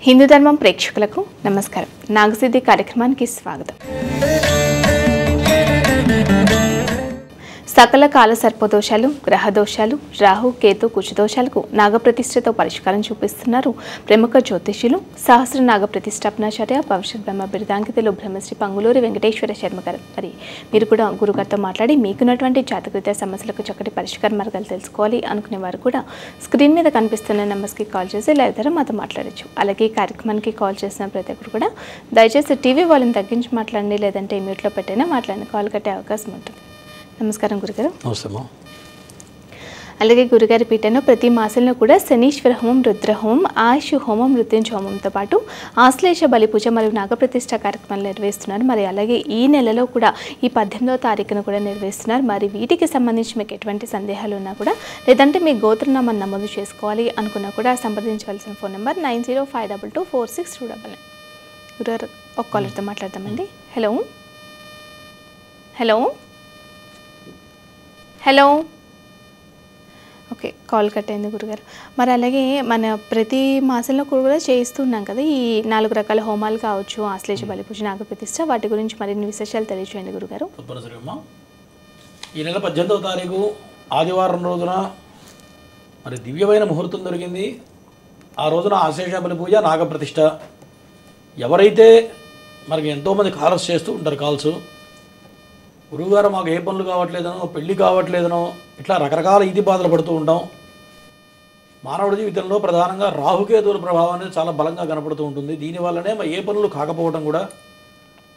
హిందూ ధర్మం ప్రేక్షకులకు నమస్కారం. నాగసిద్ధి కార్యక్రమానికి స్వాగతం. సకల కాల సర్పదోషాలు, గ్రహదోషాలు, రాహు కేతు కుచదోషాలకు నాగప్రతిష్ఠతో పరిష్కారం చూపిస్తున్నారు ప్రముఖ జ్యోతిష్యులు, సహస్ర నాగ ప్రతిష్టాపనాచార్య, భవిష్యత్ బ్రహ్మ బిరుదాంకితులు బ్రహ్మశ్రీ పంగులూరి వెంకటేశ్వర శర్మ గారు. మరి మీరు కూడా గురుగారితో మాట్లాడి మీకున్నటువంటి జాతకరీత్యా సమస్యలకు చక్కటి పరిష్కార మార్గాలు తెలుసుకోవాలి అనుకునే వారు కూడా స్క్రీన్ మీద కనిపిస్తున్న నెంబర్స్కి కాల్ చేసి లైవ్ ద్వారా మాతో మాట్లాడచ్చు. అలాగే ఈ కార్యక్రమానికి కాల్ చేసిన ప్రతి ఒక్కరు కూడా దయచేసి టీవీ వాళ్ళని తగ్గించి మాట్లాడండి, లేదంటే మ్యూట్లో పెట్టైనా మాట్లాడిన కాల్ కట్టే అవకాశం ఉంటుంది. నమస్కారం గురుగారు. నమస్తే. అలాగే గురుగారి పీఠను ప్రతి మాసంలో కూడా శనీశ్వర హోమం, రుద్ర హోమం, ఆయుష్ హోమం, మృత్యుంజయ హోమంతో పాటు ఆశ్లేష బలి పూజ మరియు నాగప్రతిష్ఠ కార్యక్రమాలు నిర్వహిస్తున్నారు. మరి అలాగే ఈ నెలలో కూడా ఈ 18వ తారీఖున కూడా నిర్వహిస్తున్నారు. మరి వీటికి సంబంధించి మీకు ఎటువంటి సందేహాలు ఉన్నా కూడా, లేదంటే మీ గోత్రనామాన్ని నమోదు చేసుకోవాలి అనుకున్నా కూడా సంప్రదించవలసిన ఫోన్ నెంబర్ 9052246299. గురుగారు ఒక కాలర్తో మాట్లాడదామండి. Hello hello hello okay, call cut అయింది గురుగారు. మరి అలాగే మన ప్రతి మాసంలో కూడా చేయిస్తున్నాం కదా ఈ 4 రకాల హోమాలు కావచ్చు, ఆశ్లేష బలి పూజ, నాగప్రతిష్ఠ, వాటి గురించి మరిన్ని విశేషాలు తెలియజేయండి గురుగారు. తప్పనిసరిగా ఈ నెల 18వ తారీఖు ఆదివారం రోజున మరి దివ్యమైన ముహూర్తం దొరికింది. ఆ రోజున ఆశ్లేష బలి పూజ, నాగప్రతిష్ఠ. ఎవరైతే మనకి ఎంతోమంది కాల్స్ చేస్తూ ఉంటారు, కాల్స్ గురువుగారు మాకు ఏ పనులు కావట్లేదనో, పెళ్ళి కావట్లేదనో, ఇట్లా రకరకాల ఈతి బాధలు పడుతూ ఉంటాం. మానవుడి జీవితంలో ప్రధానంగా రాహుకేతువుల ప్రభావం అనేది చాలా బలంగా కనపడుతూ ఉంటుంది. దీనివల్లనే ఏ పనులు కాకపోవడం కూడా.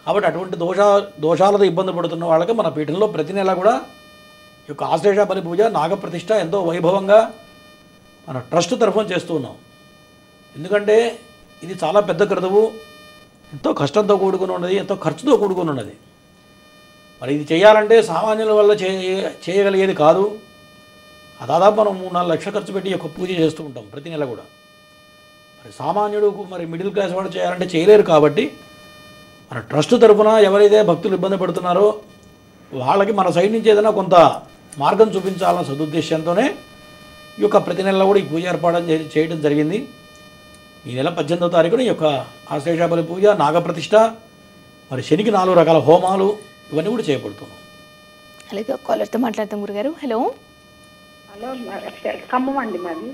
కాబట్టి అటువంటి దోషాలతో ఇబ్బంది పడుతున్న వాళ్ళకి మన పీఠంలో ప్రతి నెల కూడా ఈ యొక్క ఆశ్లేష బలి పూజ, నాగప్రతిష్ఠ ఎంతో వైభవంగా మన ట్రస్ట్ తరఫున చేస్తూ ఉన్నాం. ఎందుకంటే ఇది చాలా పెద్ద క్రతువు, ఎంతో కష్టంతో కూడుకుని ఉన్నది, ఎంతో ఖర్చుతో కూడుకుని ఉన్నది. మరి ఇది చేయాలంటే సామాన్యుల వల్ల చేయగలిగేది కాదు. దాదాపు మనం 3-4 లక్షలు ఖర్చు పెట్టి ఒక పూజ చేస్తూ ఉంటాం ప్రతి నెల కూడా. మరి సామాన్యుడు, మరి మిడిల్ క్లాస్ వాడు చేయాలంటే చేయలేరు. కాబట్టి మన ట్రస్ట్ తరఫున ఎవరైతే భక్తులు ఇబ్బంది పడుతున్నారో వాళ్ళకి మన సైడ్ నుంచి ఏదైనా కొంత మార్గం చూపించాలన్న సదుద్దేశంతోనే ఈ యొక్క ప్రతి నెలలో కూడా ఈ పూజ ఏర్పాటు చేయడం జరిగింది. ఈ నెల 18వ తారీఖున ఈ యొక్క ఆశ్లేష బలి పూజ, నాగప్రతిష్ఠ, మరి శనికి 4 రకాల హోమాలు ఇవన్నీ కూడా చేయబడుతున్నాం. అలాగే ఒక కాలర్తో మాట్లాడతాం గురుగారు. హలో హలో, ఖమ్మం అండి మాది.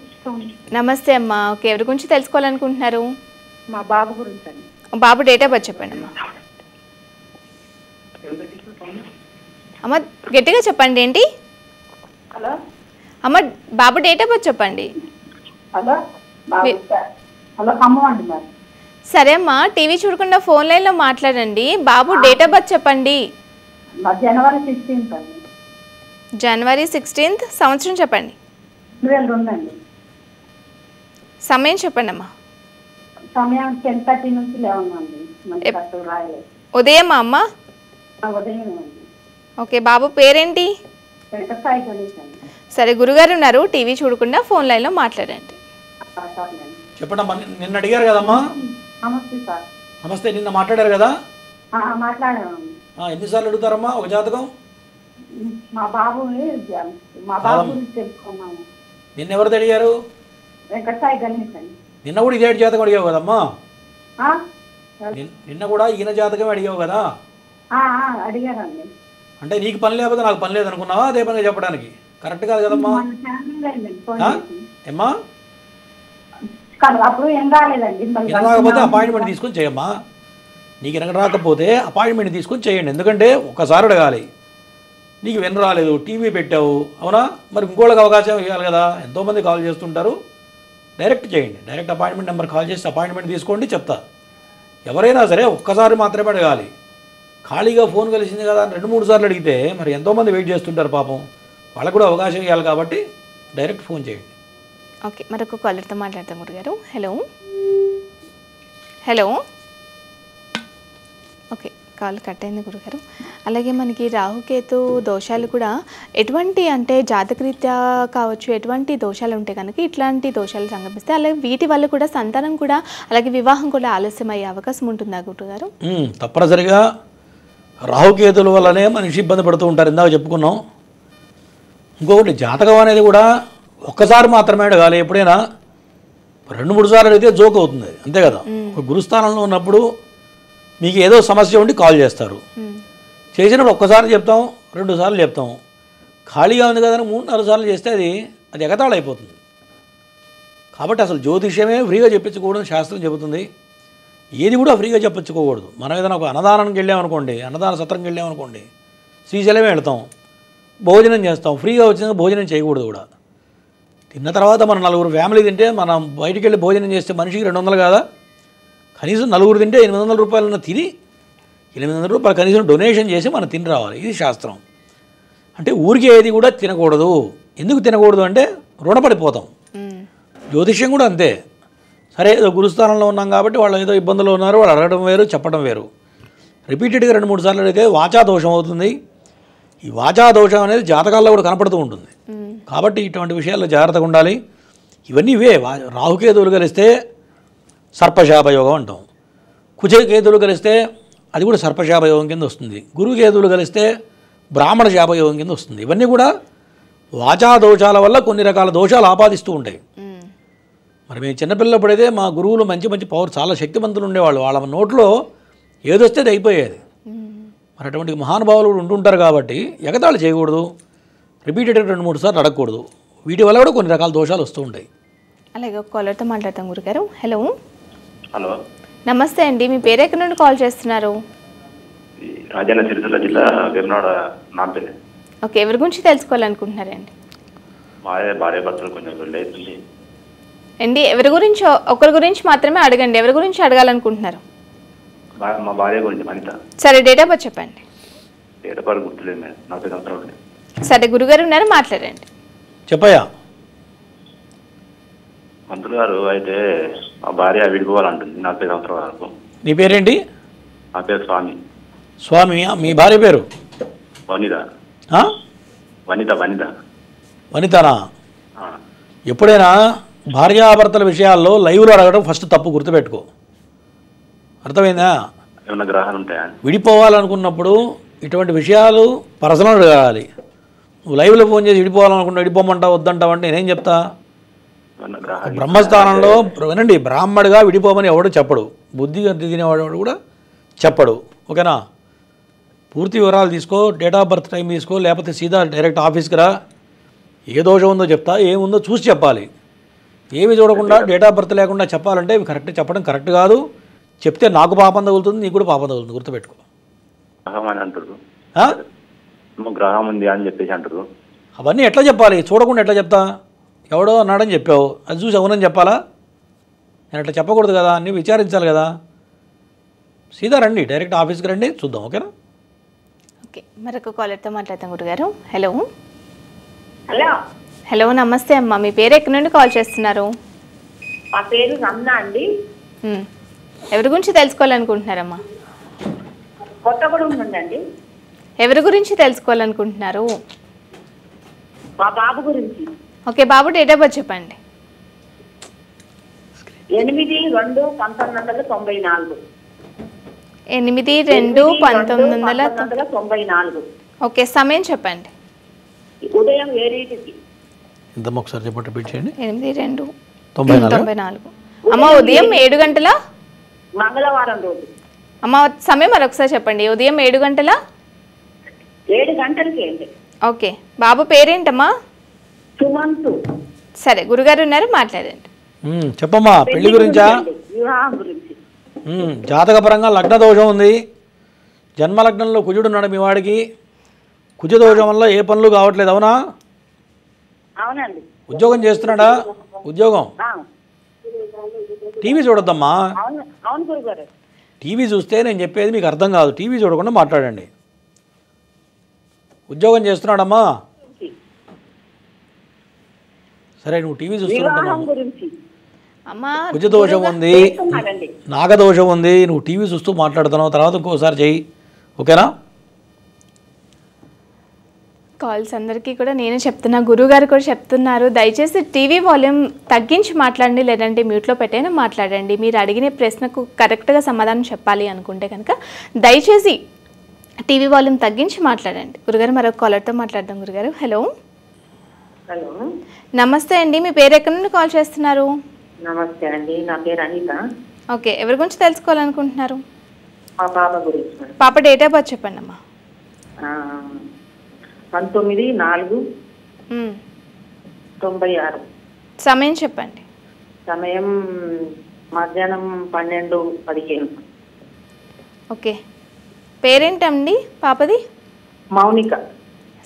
నమస్తే అమ్మా. ఓకే, ఎవరి గురించి తెలుసుకోవాలనుకుంటున్నారు? మా బాబు గురించి అండి. బాబు డేట్ ఆఫ్ బర్త్ చెప్పండి అమ్మా. అమ్మ గట్టిగా చెప్పండి. ఏంటి? హలో అమ్మ బాబు డేట్ ఆఫ్ బర్త్ చెప్పండి. హలో హలో, ఖమ్మం అండి మాది. సరే అమ్మా, టీవీ చూడకుండా ఫోన్ లైన్లో మాట్లాడండి. బాబు డేట్ ఆఫ్ బర్త్ చెప్పండి. జనవరి 16th అండి. జనవరి 16th. సంవత్సరం చెప్పండి. 2002 అండి. సమయం చెప్పండి అమ్మా. సమయం 10:30 నుంచి 11 అండి. మంచి కష్టం రాయలేదు. ఉదయం అమ్మ? ఉదయం అండి. ఓకే, బాబు పేరేంటి? వెంకటసాయి గణేష్ అండి. సరే, గురుగారు ఉన్నారు, టీవీ చూడకుండా ఫోన్ లైన్లో మాట్లాడండి. చెప్పండమ్మా. నిన్న అడిగారు కదమ్మా. నమస్తే సార్. నమస్తే. నిన్న మాట్లాడారు కదా. మాట్లాడాము. ఎన్నిసార్లు అడుగుతారమ్మా ఒక జాతకం? మా బాబు గురించి తెలుసుకున్నాము. నిన్న ఎవరిది అడిగారు? వెంకటసాయి గణేష్ అండి. నిన్న కూడా ఇదే జాతకం అడిగావు కదమ్మా. నిన్న కూడా ఈయన జాతకం అడిగావు కదా. అడిగారండి. అంటే నీకు పని లేకపోతే నాకు పని లేదనుకున్నావా అదే పనిగా చెప్పడానికి? కరెక్ట్ కాదు కదమ్మా. ఏమ్మా? అప్పుడు ఏం రాలేదండి. రాకపోతే అపాయింట్మెంట్ తీసుకొని చేయమ్మా. నీకు వెనక రాకపోతే అపాయింట్మెంట్ తీసుకొని చేయండి. ఎందుకంటే ఒకసారి అడగాలి. నీకు వెనక రాలేదు, టీవీ పెట్టావు, అవునా? మరి ఇంకోళ్ళకి అవకాశం ఇవ్వాలి కదా. ఎంతోమంది కాల్ చేస్తుంటారు. డైరెక్ట్ చేయండి. డైరెక్ట్ అపాయింట్మెంట్ నెంబర్ కాల్ చేసి అపాయింట్మెంట్ తీసుకోండి, చెప్తా. ఎవరైనా సరే ఒక్కసారి మాత్రమే అడగాలి. ఖాళీగా ఫోన్ కలిసింది కదా అని 2-3 సార్లు అడిగితే మరి ఎంతోమంది వెయిట్ చేస్తుంటారు పాపం. వాళ్ళకు కూడా అవకాశం ఇవ్వాలి కాబట్టి డైరెక్ట్ ఫోన్ చేయండి. ఓకే, మరొక కాలర్తో మాట్లాడతాం గురుగారు. Hello hello. Okay, call cut అయింది గురుగారు. అలాగే మనకి రాహుకేతు దోషాలు కూడా ఎటువంటి అంటే జాతకరీత్యా కావచ్చు, ఎటువంటి దోషాలు ఉంటే కనుక ఇట్లాంటి దోషాలు సంగమిస్తే, అలాగే వీటి వల్ల కూడా సంతానం కూడా, అలాగే వివాహం కూడా ఆలస్యం అయ్యే అవకాశం ఉంటుందా గురుగారు? తప్పనిసరిగా రాహుకేతుల వల్లనే మనిషి ఇబ్బంది పడుతూ ఉంటారు. ఇందాక చెప్పుకున్నాం. ఇంకొకటి జాతకం అనేది కూడా ఒక్కసారి మాత్రమే అడగాలి. ఎప్పుడైనా 2-3 సార్లు అయితే జోక్ అవుతుంది అంతే కదా. ఒక గురుస్థానంలో ఉన్నప్పుడు మీకు ఏదో సమస్య ఉండి కాల్ చేస్తారు. చేసినప్పుడు ఒక్కసారి చెప్తాం, 2 సార్లు చెప్తాం. ఖాళీగా ఉంది కదా 3-4 సార్లు చేస్తే అది ఎగతాళి అయిపోతుంది. కాబట్టి అసలు జ్యోతిష్యమే ఫ్రీగా చెప్పించుకోవడం శాస్త్రం చెబుతుంది. ఏది కూడా ఫ్రీగా చెప్పించుకోకూడదు. మనం ఏదైనా ఒక అన్నదానానికి వెళ్ళామనుకోండి, అన్నదాన సత్రంకి వెళ్ళామనుకోండి, శ్రీశైలమే వెళ్తాం, భోజనం చేస్తాం, ఫ్రీగా వచ్చిన భోజనం చేయకూడదు కూడా. తిన్న తర్వాత మనం 4 ఫ్యామిలీ తింటే మనం బయటికి వెళ్ళి భోజనం చేస్తే మనిషికి 200 కాదా, కనీసం 4 తింటే 800 రూపాయలన్న తిని 800 రూపాయలు కనీసం డొనేషన్ చేసి మనం తిని రావాలి. ఇది శాస్త్రం. అంటే ఊరికే ఏది కూడా తినకూడదు. ఎందుకు తినకూడదు అంటే రుణపడిపోతాం. జ్యోతిష్యం కూడా అంతే. సరే ఏదో గురుస్థానంలో ఉన్నాం కాబట్టి వాళ్ళు ఏదో ఇబ్బందులు ఉన్నారు, వాళ్ళు అడగడం వేరు, చెప్పడం వేరు. రిపీటెడ్గా 2-3 సార్లు అడిగితే వాచా దోషం అవుతుంది. ఈ వాచా దోషం అనేది జాతకాల్లో కూడా కనపడుతూ ఉంటుంది. కాబట్టి ఇటువంటి విషయాల్లో జాగ్రత్తగా ఉండాలి. ఇవన్నీ ఇవే. రాహుకేతువులు కలిస్తే సర్పశాపయోగం అంటాం. కుజకేతువులు కలిస్తే అది కూడా సర్పశాపయోగం కింద వస్తుంది. గురుకేతువులు కలిస్తే బ్రాహ్మణ శాపయోగం కింద వస్తుంది. ఇవన్నీ కూడా వాచా దోషాల వల్ల కొన్ని రకాల దోషాలు ఆపాదిస్తూ ఉంటాయి. మరి మేము చిన్నపిల్లప్పుడైతే మా గురువులు మంచి మంచి పవర్, చాలా శక్తివంతులు ఉండేవాళ్ళు. వాళ్ళ నోట్లో ఏదొస్తే అది అయిపోయేది. మరి అటువంటి మహానుభావులు కూడా ఉంటుంటారు కాబట్టి ఎగతాళి చేయకూడదు. రిపీటెడ్గా 2-3 సార్లు అడగకూడదు. వీటి వల్ల కూడా కొన్ని రకాల దోషాలు వస్తూ ఉంటాయి. అలాగే ఒక కాలర్తో మాట్లాడతాం గురుగారు. హలో. హలో, నమస్తే అండి. మీ పేరు ఎక్కడి నుండి కాల్ చేస్తున్నారు? రాజన్న సిరిసిల్ల జిల్లా వేమనాడ నాంపల్లి. ఓకే, ఎవరి గురించి తెలుసుకోవాలనుకుంటున్నారండి? భార్య భర్తలు కొంచెం లేదండి అండి. ఎవరి గురించి, ఒకరి గురించి మాత్రమే అడగండి. ఎవరి గురించి అడగాలనుకుంటున్నారు? మా భార్య గురించి వనిత. సరే, డేట్ ఆఫ్ బర్త్ చెప్పండి. డేట్ ఆఫ్ బర్త్ గుర్తులేదు మేడం, 40 సంవత్సరాలు. సరే, గురుగారు ఉన్నారు, మాట్లాడండి. చెప్పయ్యా. మంత్రులు గారు, అయితే మా భార్య విడిపోవాలంటుంది 40 సంవత్సరాల వరకు. నీ పేరేంటి? నా పేరు స్వామి. స్వామి. మీ భార్య పేరు? వనిత. వనిత వనిత వనితనా? ఎప్పుడైనా భార్యాభర్తల విషయాల్లో లైవ్లో అడగడం ఫస్ట్ తప్పు, గుర్తుపెట్టుకో. అర్థమైందా? ఏమన్నా గ్రహాలు ఉంటాయా? విడిపోవాలనుకున్నప్పుడు ఇటువంటి విషయాలు పర్సనల్ అడగాలి. నువ్వు లైవ్లో ఫోన్ చేసి విడిపోవాలనుకున్నా విడిపోమంటావు, వద్దంటావు అంటే నేనేం చెప్తా? బ్రహ్మస్థానంలో వినండి, బ్రాహ్మడిగా విడిపోమని ఎవడు చెప్పడు, బుద్ధిగా తినేవాడు కూడా చెప్పడు. ఓకేనా? పూర్తి వివరాలు తీసుకో, డేట్ ఆఫ్ బర్త్ టైం తీసుకో, లేకపోతే సీదా డైరెక్ట్ ఆఫీస్కి రా. ఏ దోషం ఉందో చెప్తా, ఏముందో చూసి చెప్పాలి. ఏమి చూడకుండా డేట్ ఆఫ్ బర్త్ లేకుండా చెప్పాలంటే ఇవి కరెక్ట్ చెప్పడం కరెక్ట్ కాదు. చెప్తే నాకు పాపం తగులుతుంది, నీకు కూడా పాపం తగులుతుంది, గుర్తుపెట్టుకో. గ్రహం అని అంటారు, గ్రహం ఉంది అని చెప్పేసి అంటారు. అవన్నీ ఎట్లా చెప్పాలి? చూడకుండా ఎట్లా చెప్తా? ఎవడో అన్నాడని చెప్పావు, అది చూసి అవునని చెప్పాలా? నేను అట్లా చెప్పకూడదు కదా, అన్నీ విచారించాలి కదా. సీదా రండి, డైరెక్ట్ ఆఫీస్కి రండి, చూద్దాం. ఓకేనా? ఓకే, మరొక కాలర్తో మాట్లాడతాం గురుగారు. హలో. హలో. హలో, నమస్తే అమ్మా. మీ పేరు ఎక్కడి నుండి కాల్ చేస్తున్నారు? మా పేరు రమణ అండి. ఎవరి గురించి తెలుసుకోవాలనుకుంటున్నారమ్మా? కొత్తగూడెం నుండి. ఎవరి గురించి తెలుసుకోవాలనుకుంటున్నారు? మా బాబు గురించి. ఓకే, బాబు డేట్ ఆఫ్ బర్త్ చెప్పండి. 8/2/1994. 8/2/1994. ఓకే, సమయం చెప్పండి. ఉదయం 7:00. ఇంతమ్మా ఒకసారి చెప్పండి, రిపీట్ చేయండి. 8/2/1994. అమ్మ, ఉదయం 7 గంటల మంగళవారం రోజు. అమ్మ, సమయం మరొకసారి చెప్పండి. ఉదయం 7 గంటల 7 గంటలకి అండి. ఓకే, బాబు పేరేంటమ్మా? సుమంతు. సరే, గురుగారు ఉన్నారు, మాట్లాడండి. చెప్పమ్మా. పెళ్లి గురించా? వివాహం గురించి. జాతకపరంగా లగ్న దోషం ఉంది. జన్మలగ్నంలో కుజుడు ఉన్నాడు మీ వాడికి. కుజ దోషం వల్ల ఏ పనులు కావట్లేదు, అవునా? అవునండి. ఉద్యోగం చేస్తున్నాడా? ఉద్యోగం. టీవీ చూడొద్దమ్మా. అవును గురుగారు. టీవీ చూస్తే నేను చెప్పేది మీకు అర్థం కాదు. టీవీ చూడకుండా మాట్లాడండి. ఉద్యోగం చేస్తున్నాడమ్మా? సరే, నువ్వు టీవీ చూస్తున్నావు. కుజదోషం ఉంది, నాగదోషం ఉంది, నువ్వు టీవీ చూస్తూ మాట్లాడుతున్నావు. తర్వాత ఇంకోసారి చెయ్యి, ఓకేనా? కాల్స్ అందరికీ కూడా నేను చెప్తున్నా, గురుగారు కూడా చెప్తున్నారు, దయచేసి టీవీ వాల్యూమ్ తగ్గించి మాట్లాడండి, లేదంటే మ్యూట్లో పెట్టైనా మాట్లాడండి. మీరు అడిగిన ప్రశ్నకు కరెక్ట్గా సమాధానం చెప్పాలి అనుకుంటే కనుక దయచేసి టీవీ వాల్యూమ్ తగ్గించి మాట్లాడండి. గురుగారు, మరొక కాలర్తో మాట్లాడదాం. గురుగారు, హలో. హలో, నమస్తే అండి. మీ పేరు ఎక్కడి నుండి కాల్ చేస్తున్నారు? నమస్తే అండి, నా పేరు అనిత. ఓకే, ఎవరి గురించి తెలుసుకోవాలనుకుంటున్నారు? మా పాప గురించి మేడం. పాప డేట్ ఆఫ్ బర్త్ చెప్పండి అమ్మా. 19/4/96. సమయం చెప్పండి. సమయం మధ్యాహ్నం 12:15. ఓకే, పేరేంటండి పాపది? మౌనిక.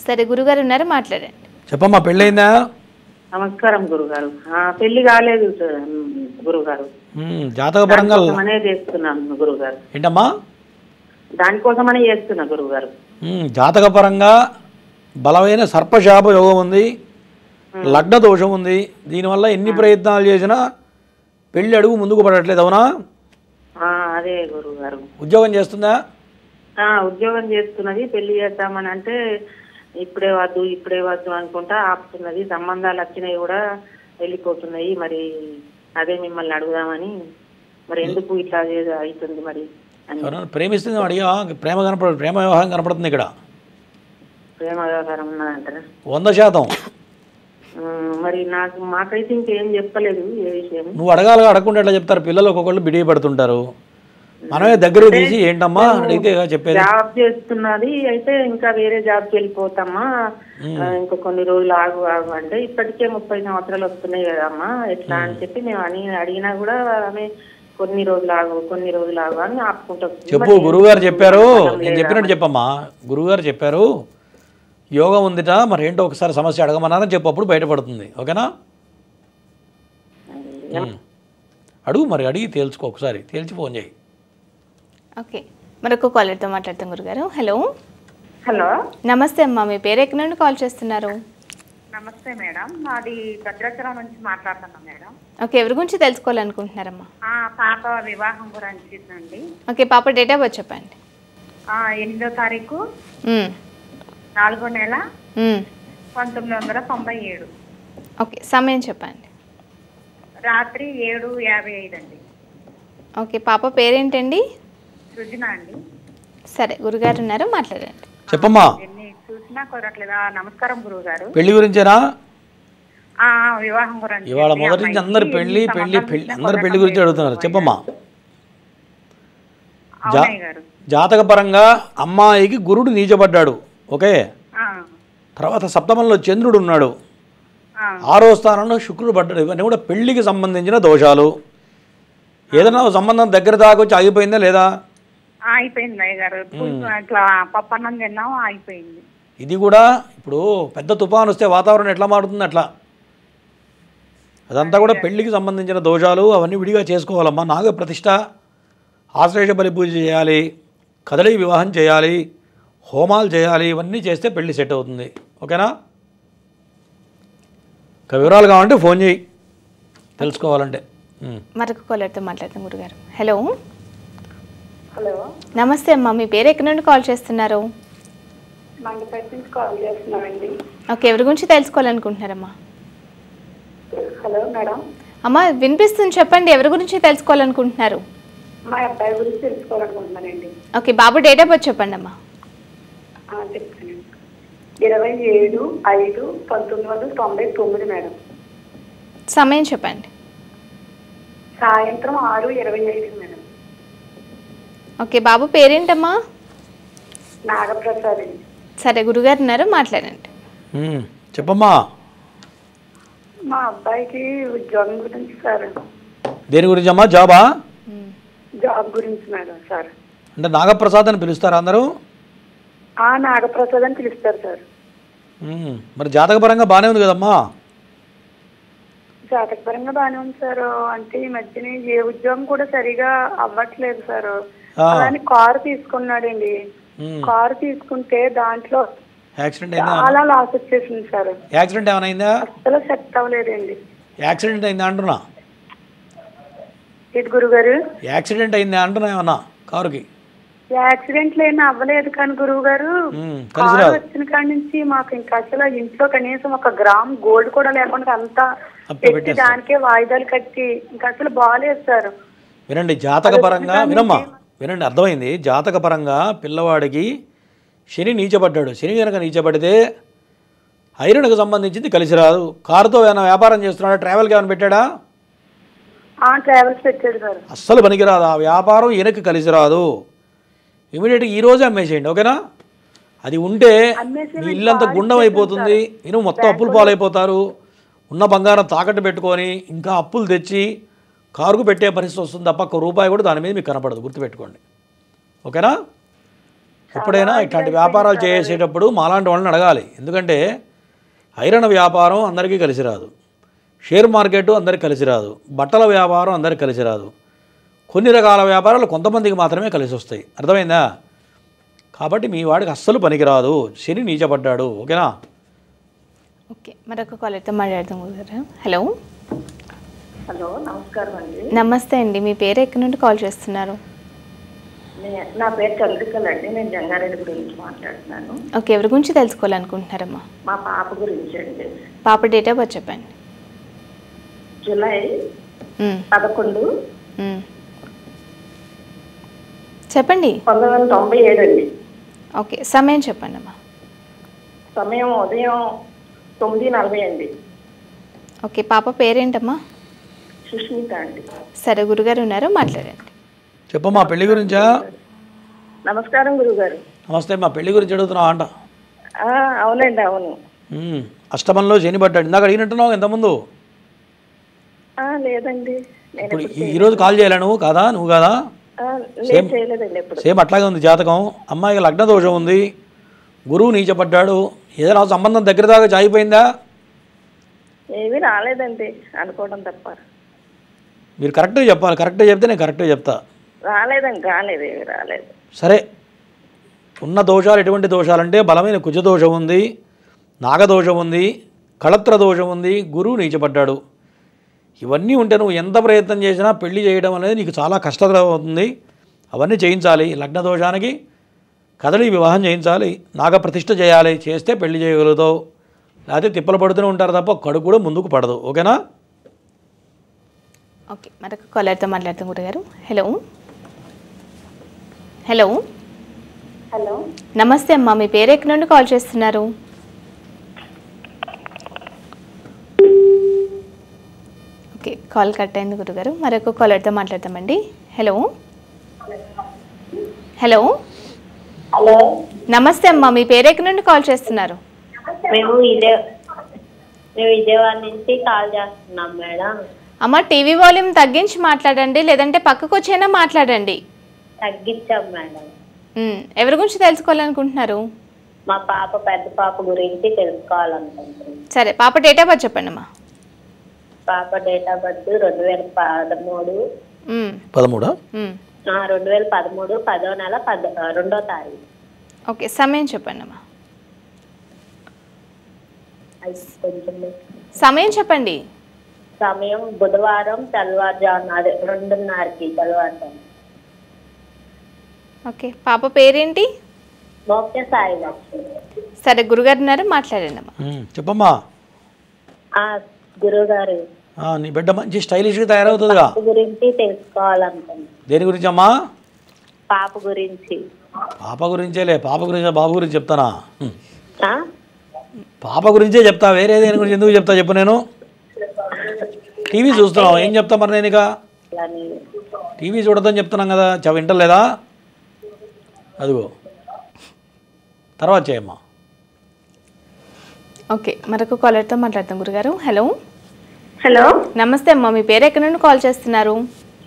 సరే, గురుగారు ఉన్నారు, మాట్లాడండి. చెప్పమ్మా, పెళ్ళయిందా? నమస్కారం గురుగారు. పెళ్లి కాలేదు గురుగారు. జాతకపరంగా దానికోసమనే చేస్తున్నాను గురుగారు. ఏంటమ్మా? దానికోసమనే చేస్తున్నా గురుగారు. జాతకపరంగా బలమైన సర్పశాప యోగం ఉంది, లగ్న దోషం ఉంది. దీనివల్ల ఎన్ని ప్రయత్నాలు చేసినా పెళ్ళి అడుగు ముందుకు పడట్లేదు, అవునా? అదే గురుగారు. ఉద్యోగం చేస్తుందా? ఉద్యోగం చేస్తున్నది. పెళ్లి చేద్దామని అంటే ఇప్పుడే వద్దు అనుకుంటా ఆపుతున్నది. సంబంధాలు వచ్చినాయి కూడా వెళ్ళిపోతున్నాయి. మరి అదే మిమ్మల్ని అడుగుదామని, మరి ఎందుకు ఇట్లా అవుతుంది మరి అని. ప్రేమిస్తుంది అడిగా? ప్రేమ వ్యవహారం కనపడుతుంది ఇక్కడ. ప్రేమ వ్యవహారం ఉన్నదంటారా? 100%. మరి మాకైతే ఇంకేం చెప్పలేదు ఏ విషయం. నువ్వు అడగాలి, అడగకుండా ఎట్లా చెప్తారు? పిల్లలు ఒక్కొక్కళ్ళు బిడియ పడుతుంటారు. మనమే దగ్గర తీసి ఏంటమ్మా అడిగితే చెప్పేది. జాబ్ చేస్తున్నది అయితే ఇంకా వేరే జాబ్కి వెళ్ళిపోతామా, ఇంకా కొన్ని రోజులు ఆగు అంటే ఇప్పటికే 30 సంవత్సరాలు వస్తున్నాయి కదమ్మా, ఎట్లా అని చెప్పి మేము అడిగినా కూడా ఆమె కొన్ని రోజులు ఆగు అని ఆపుకుంటూ చెప్పు. గురువుగారు చెప్పారు, నేను చెప్పినట్టు చెప్పమ్మా. గురువుగారు చెప్పారు యోగం ఉందిట, మరి ఏంటో ఒకసారి సమస్య అడగమన్నారని చెప్పు, అప్పుడు బయటపడుతుంది. ఓకేనా? అడుగు, మరి అడిగి తేల్చుకో, ఒకసారి తేల్చి ఫోన్ చేయి. ఓకే, మరొక కాలర్తో మాట్లాడతాం గురుగారు. హలో. హలో, నమస్తే అమ్మా, మీ పేరు ఎక్కడి నుండి కాల్ చేస్తున్నారు? నమస్తే మేడం, మాది భద్రాచలం నుంచి మాట్లాడుతున్నాం మేడం. ఓకే, ఎవరి గురించి తెలుసుకోవాలనుకుంటున్నారమ్మా? పాప వివాహం గురించి అండి. ఓకే, పాప డేట్ ఆఫ్ బర్త్ చెప్పండి. 8వ తారీఖు 4వ నెల 1997. ఓకే, సమయం చెప్పండి. రాత్రి 7:55 అండి. ఓకే, పాప పేరేంటండి? సృజన అండి. సరే, గురుగారు ఉన్నారు, మాట్లాడండి. చెప్పమ్మా. ఎన్ని చూసినా కుదరట్లేదా? నమస్కారం గురువు గారు. పెళ్లి గురించేనా? వివాహం గురించి. ఇవాళ మొదటి నుంచి అందరు పెళ్లి అందరు పెళ్లి గురించి అడుగుతున్నారు. చెప్పమ్మా. జాతకపరంగా అమ్మాయికి గురుడు నీచబడ్డాడు. ఓకే, తర్వాత సప్తమంలో చంద్రుడు ఉన్నాడు, 6వ స్థానంలో శుక్రుడు పడ్డాడు. ఇవన్నీ కూడా పెళ్లికి సంబంధించిన దోషాలు. ఏదైనా సంబంధం దగ్గర దాకొచ్చి ఆగిపోయిందా లేదా? అయిపోయింది అయ్యగారు. ఇట్లా పప్పన్నం తిన్నాం, అయిపోయింది. ఇది కూడా ఇప్పుడు పెద్ద తుఫాను వస్తే వాతావరణం ఎట్లా మారుతుంది అట్లా. అదంతా కూడా పెళ్లికి సంబంధించిన దోషాలు. అవన్నీ విడిగా చేసుకోవాలమ్మా. నాగప్రతిష్ఠ, ఆశ్లేష బలి పూజ చేయాలి, కదలి వివాహం చేయాలి, హోమాలు చేయాలి. ఇవన్నీ చేస్తే పెళ్లి సెట్ అవుతుంది. ఓకేనా? ఇక వివరాలు కావాలంటే ఫోన్ చేయి తెలుసుకోవాలంటే. మరొక కాలర్తో మాట్లాడతాం గురుగారు. హలో. హలో, నమస్తే అమ్మా, మీ పేరు ఎక్కడి నుండి కాల్ చేస్తున్నారు? మండపేట నుంచి కాల్ చేస్తున్నామండి. ఓకే, ఎవరి గురించి తెలుసుకోవాలనుకుంటున్నారమ్మా? Hello madam. అమ్మా, వినిపిస్తుంది, చెప్పండి. ఎవరి గురించి తెలుసుకోవాలనుకుంటున్నారు? మా అబ్బాయి గురించి తెలుసుకోవాలనుకుంటున్నానండి. ఓకే, బాబు డేట్ ఆఫ్ బర్త్ చెప్పండి అమ్మా. చెప్తానండి. 27/5/1999 మేడం. సమయం చెప్పండి. సాయంత్రం 6:25 మేడం. ఓకే, బాబు పేరేంటమ్మా? నాగప్రసాద్ అండి. సరే, గురుగారు ఉన్నారు, మాట్లాడండి. చెప్పమ్మా. మా అబ్బాయికి ఉద్యోగం గురించి సార్. దేని గురించి అమ్మా? జాబా? జాబ్ గురించి మేడం సార్. అంటే నాగప్రసాద్ అని పిలుస్తారా అందరూ? నాగప్రసాద్ అని పిలుస్తారు సార్. మరి జాతకపరంగా బాగానే ఉంది కదమ్మా? జాతకపరంగా బాగానే ఉంది సార్. అంటే ఈ మధ్యన ఏ ఉద్యోగం కూడా సరిగా అవ్వట్లేదు సార్. అలానే కారు తీసుకున్నాడండి. కారు తీసుకుంటే దాంట్లో యాక్సిడెంట్ అయిందా? చాలా లాస్ వచ్చేసింది సార్. యాక్సిడెంట్ ఏమైనా అయిందా? అసలు సెట్ అవ్వలేదండి. యాక్సిడెంట్ అయిందా అంటున్నా? ఏంటి గురుగారు? యాక్సిడెంట్ అయిందా అంటున్నా ఏమన్నా కారుకి? యాక్సిడెంట్లు ఏమీ అవ్వలేదు కానీ గురువు గారు, కారు వచ్చిన కాడి నుంచి మాకు ఇంకా అసలు ఇంట్లో కనీసం 1 గ్రామ్ గోల్డ్ కూడా లేకుండా అంతా పెట్టి దానికే వాయిదాలు కట్టి ఇంకా అసలు బాగాలేదు సార్. వినండి, జాతకపరంగా వినండి, అర్థమైంది. జాతకపరంగా పిల్లవాడికి శని నీచబడ్డాడు. శని కనుక నీచబడితే ఐరన్కు సంబంధించింది కలిసి రాదు. కారుతో ఏమైనా వ్యాపారం చేస్తున్నాడా? ట్రావెల్కి ఏమైనా పెట్టాడా? ట్రావెల్స్ పెట్టాడు సార్. అస్సలు పనికిరాదు ఆ వ్యాపారం, ఈయనకి కలిసి రాదు. ఇమీడియట్గా ఈరోజే అమ్మేసేయండి, ఓకేనా? అది ఉంటే మీ ఇల్లంతా గుండం అయిపోతుంది, నేను మొత్తం అప్పులు పాలైపోతారు. ఉన్న బంగారం తాకట్టు పెట్టుకొని ఇంకా అప్పులు తెచ్చి కారుకు పెట్టే పరిస్థితి వస్తుంది తప్ప ఒక్క రూపాయి కూడా దాని మీద మీకు కనపడదు, గుర్తుపెట్టుకోండి, ఓకేనా? ఎప్పుడైనా ఇట్లాంటి వ్యాపారాలు చేసేటప్పుడు మాలాంటి వాళ్ళని అడగాలి. ఎందుకంటే ఐరన్ వ్యాపారం అందరికీ కలిసి రాదు, షేర్ మార్కెట్ అందరికీ కలిసి రాదు, బట్టల వ్యాపారం అందరికీ కలిసి రాదు. కొన్ని రకాల వ్యాపారాలు కొంతమందికి మాత్రమే కలిసి వస్తాయి, అర్థమైందా? కాబట్టి మీ వాడికి అస్సలు పనికిరాదు, శని నీచపడ్డాడు, ఓకేనా? ఓకే, మరొక కాలర్తో మాట్లాడదాం గురుగారు. హలో. హలో, నమస్కారం అండి. నమస్తే అండి, మీ పేరు ఎక్కడి నుండి కాల్ చేస్తున్నారు? నా పేరు చంద్రికల్ అండి, నేను జంగారెడ్డి గురించి మాట్లాడుతున్నాను. ఓకే, ఎవరి గురించి తెలుసుకోవాలనుకుంటున్నారమ్మా? మా పాప గురించి అండి. పాప డేట్ ఆఫ్ బర్త్ చెప్పండి. జూలై 11, చెప్పండి. 1997 అండి. ఓకే, సమయం చెప్పండి అమ్మా. సమయం ఉదయం 9:40 అండి. ఓకే, పాప పేరేంటమ్మా? సుష్మిత అండి. సరే, గురుగారు ఉన్నారు, మాట్లాడండి. చెప్పమ్మా, పెళ్లి గురించా? నమస్కారం గురుగారు. నమస్తే, మా పెళ్లి గురించి అడుగుతున్నావా అంట? అవునండి, అవును. అష్టమంలో శని పడ్డాడు, ఇందాక అడిగినట్టున్నావు ఎంతముందు. లేదండి, ఇప్పుడు ఈరోజు కాల్ చేయాలా నువ్వు? కాదా, నువ్వు కాదా? చేయలేదండి. సేమ్ అట్లాగే ఉంది జాతకం. అమ్మాయికి లగ్న దోషం ఉంది, గురువు నీచపడ్డాడు. ఏదైనా సంబంధం దగ్గర దాకా చాయిపోయిందా? ఏమీ రాలేదండి, అనుకోవడం తప్ప. మీరు కరెక్ట్గా చెప్పాలి, కరెక్ట్గా చెప్తే నేను కరెక్ట్గా చెప్తా. రాలేదండి, రాలేదు, ఏమీ రాలేదు. సరే, ఉన్న దోషాలు ఎటువంటి దోషాలంటే బలమైన కుజదోషం ఉంది, నాగదోషం ఉంది, కళత్ర దోషం ఉంది, గురువు నీచపడ్డాడు. ఇవన్నీ ఉంటే నువ్వు ఎంత ప్రయత్నం చేసినా పెళ్లి చేయడం అనేది నీకు చాలా కష్టతరం అవుతుంది. అవన్నీ చేయించాలి. లగ్న దోషానికి కదలి వివాహం చేయించాలి, నాగప్రతిష్ఠ చేయాలి. చేస్తే పెళ్లి చేయగలుగుతావు, లేకపోతే తిప్పలు పడుతూనే ఉంటారు తప్ప కడుగు కూడా ముందుకు పడదు, ఓకేనా? ఓకే, మరొక కాలర్తో మాట్లాడతాం గురుగారు. హలో. హలో. హలో, నమస్తే అమ్మా, మీ పేరు ఎక్కడి నుండి కాల్ చేస్తున్నారు? ఓకే, కాల్ కట్ అయింది గురుగారు. మరొక కాలర్తో మాట్లాడతామండి. హలో. హలో. హలో, నమస్తే అమ్మా, మీ పేరు ఎక్కడి నుండి కాల్ చేస్తున్నారు? మేము విజయవాడ నుంచి కాల్ చేస్తున్నాం మేడం. అమ్మ, టీవీ వాల్యూమ్ తగ్గించి మాట్లాడండి, లేదంటే పక్కకు వచ్చైనా మాట్లాడండి. తగ్గించాం మేడం. ఎవరి గురించి తెలుసుకోవాలనుకుంటున్నారు? మా పాప, పెద్ద పాప గురించి తెలుసుకోవాలనుకుంటున్నాం. సరే, పాప డేట్ ఆఫ్ బర్త్ చెప్పండి అమ్మా. పాప డేట్ ఆఫ్ బర్త్ 2013. 2013 10వ నెల 2వ తారీఖు. ఓకే, సమయం చెప్పండి అమ్మా. సమయం చెప్పండి. సమయం బుధవారం తెల్లవారుజామున, అదే 2:30కి తెల్లవారుజాము. ఓకే, పాప పేరేంటి? మోక్ష సాయి లక్ష్మి. సరే, గురుగారు ఉన్నారు, మాట్లాడండి అమ్మా. చెప్పమ్మా. గురువు గారు, నీ బిడ్డ మంచి స్టైలిష్గా తయారవుతుందిగా, గురించి తెలుసుకోవాలనుకుంటున్నాను. దేని గురించి అమ్మా? పాప గురించి. పాప గురించేలే, పాప గురించి బాబు గురించి చెప్తానా? పాప గురించే చెప్తా, వేరే దేని గురించి ఎందుకు చెప్తా చెప్పు. నేను టీవీ చూస్తున్నావు, ఏం చెప్తా మరి నేను? ఇక టీవీ చూడద్దని చెప్తున్నాం కదా, వింటలేదా? అదిగో, తర్వాత చేయమ్మా. ఓకే, మరొక కాలర్తో మాట్లాడతాం గురుగారు. హలో. హలో, నమస్తే అమ్మా, మీ పేరు ఎక్కడి నుండి కాల్ చేస్తున్నారు?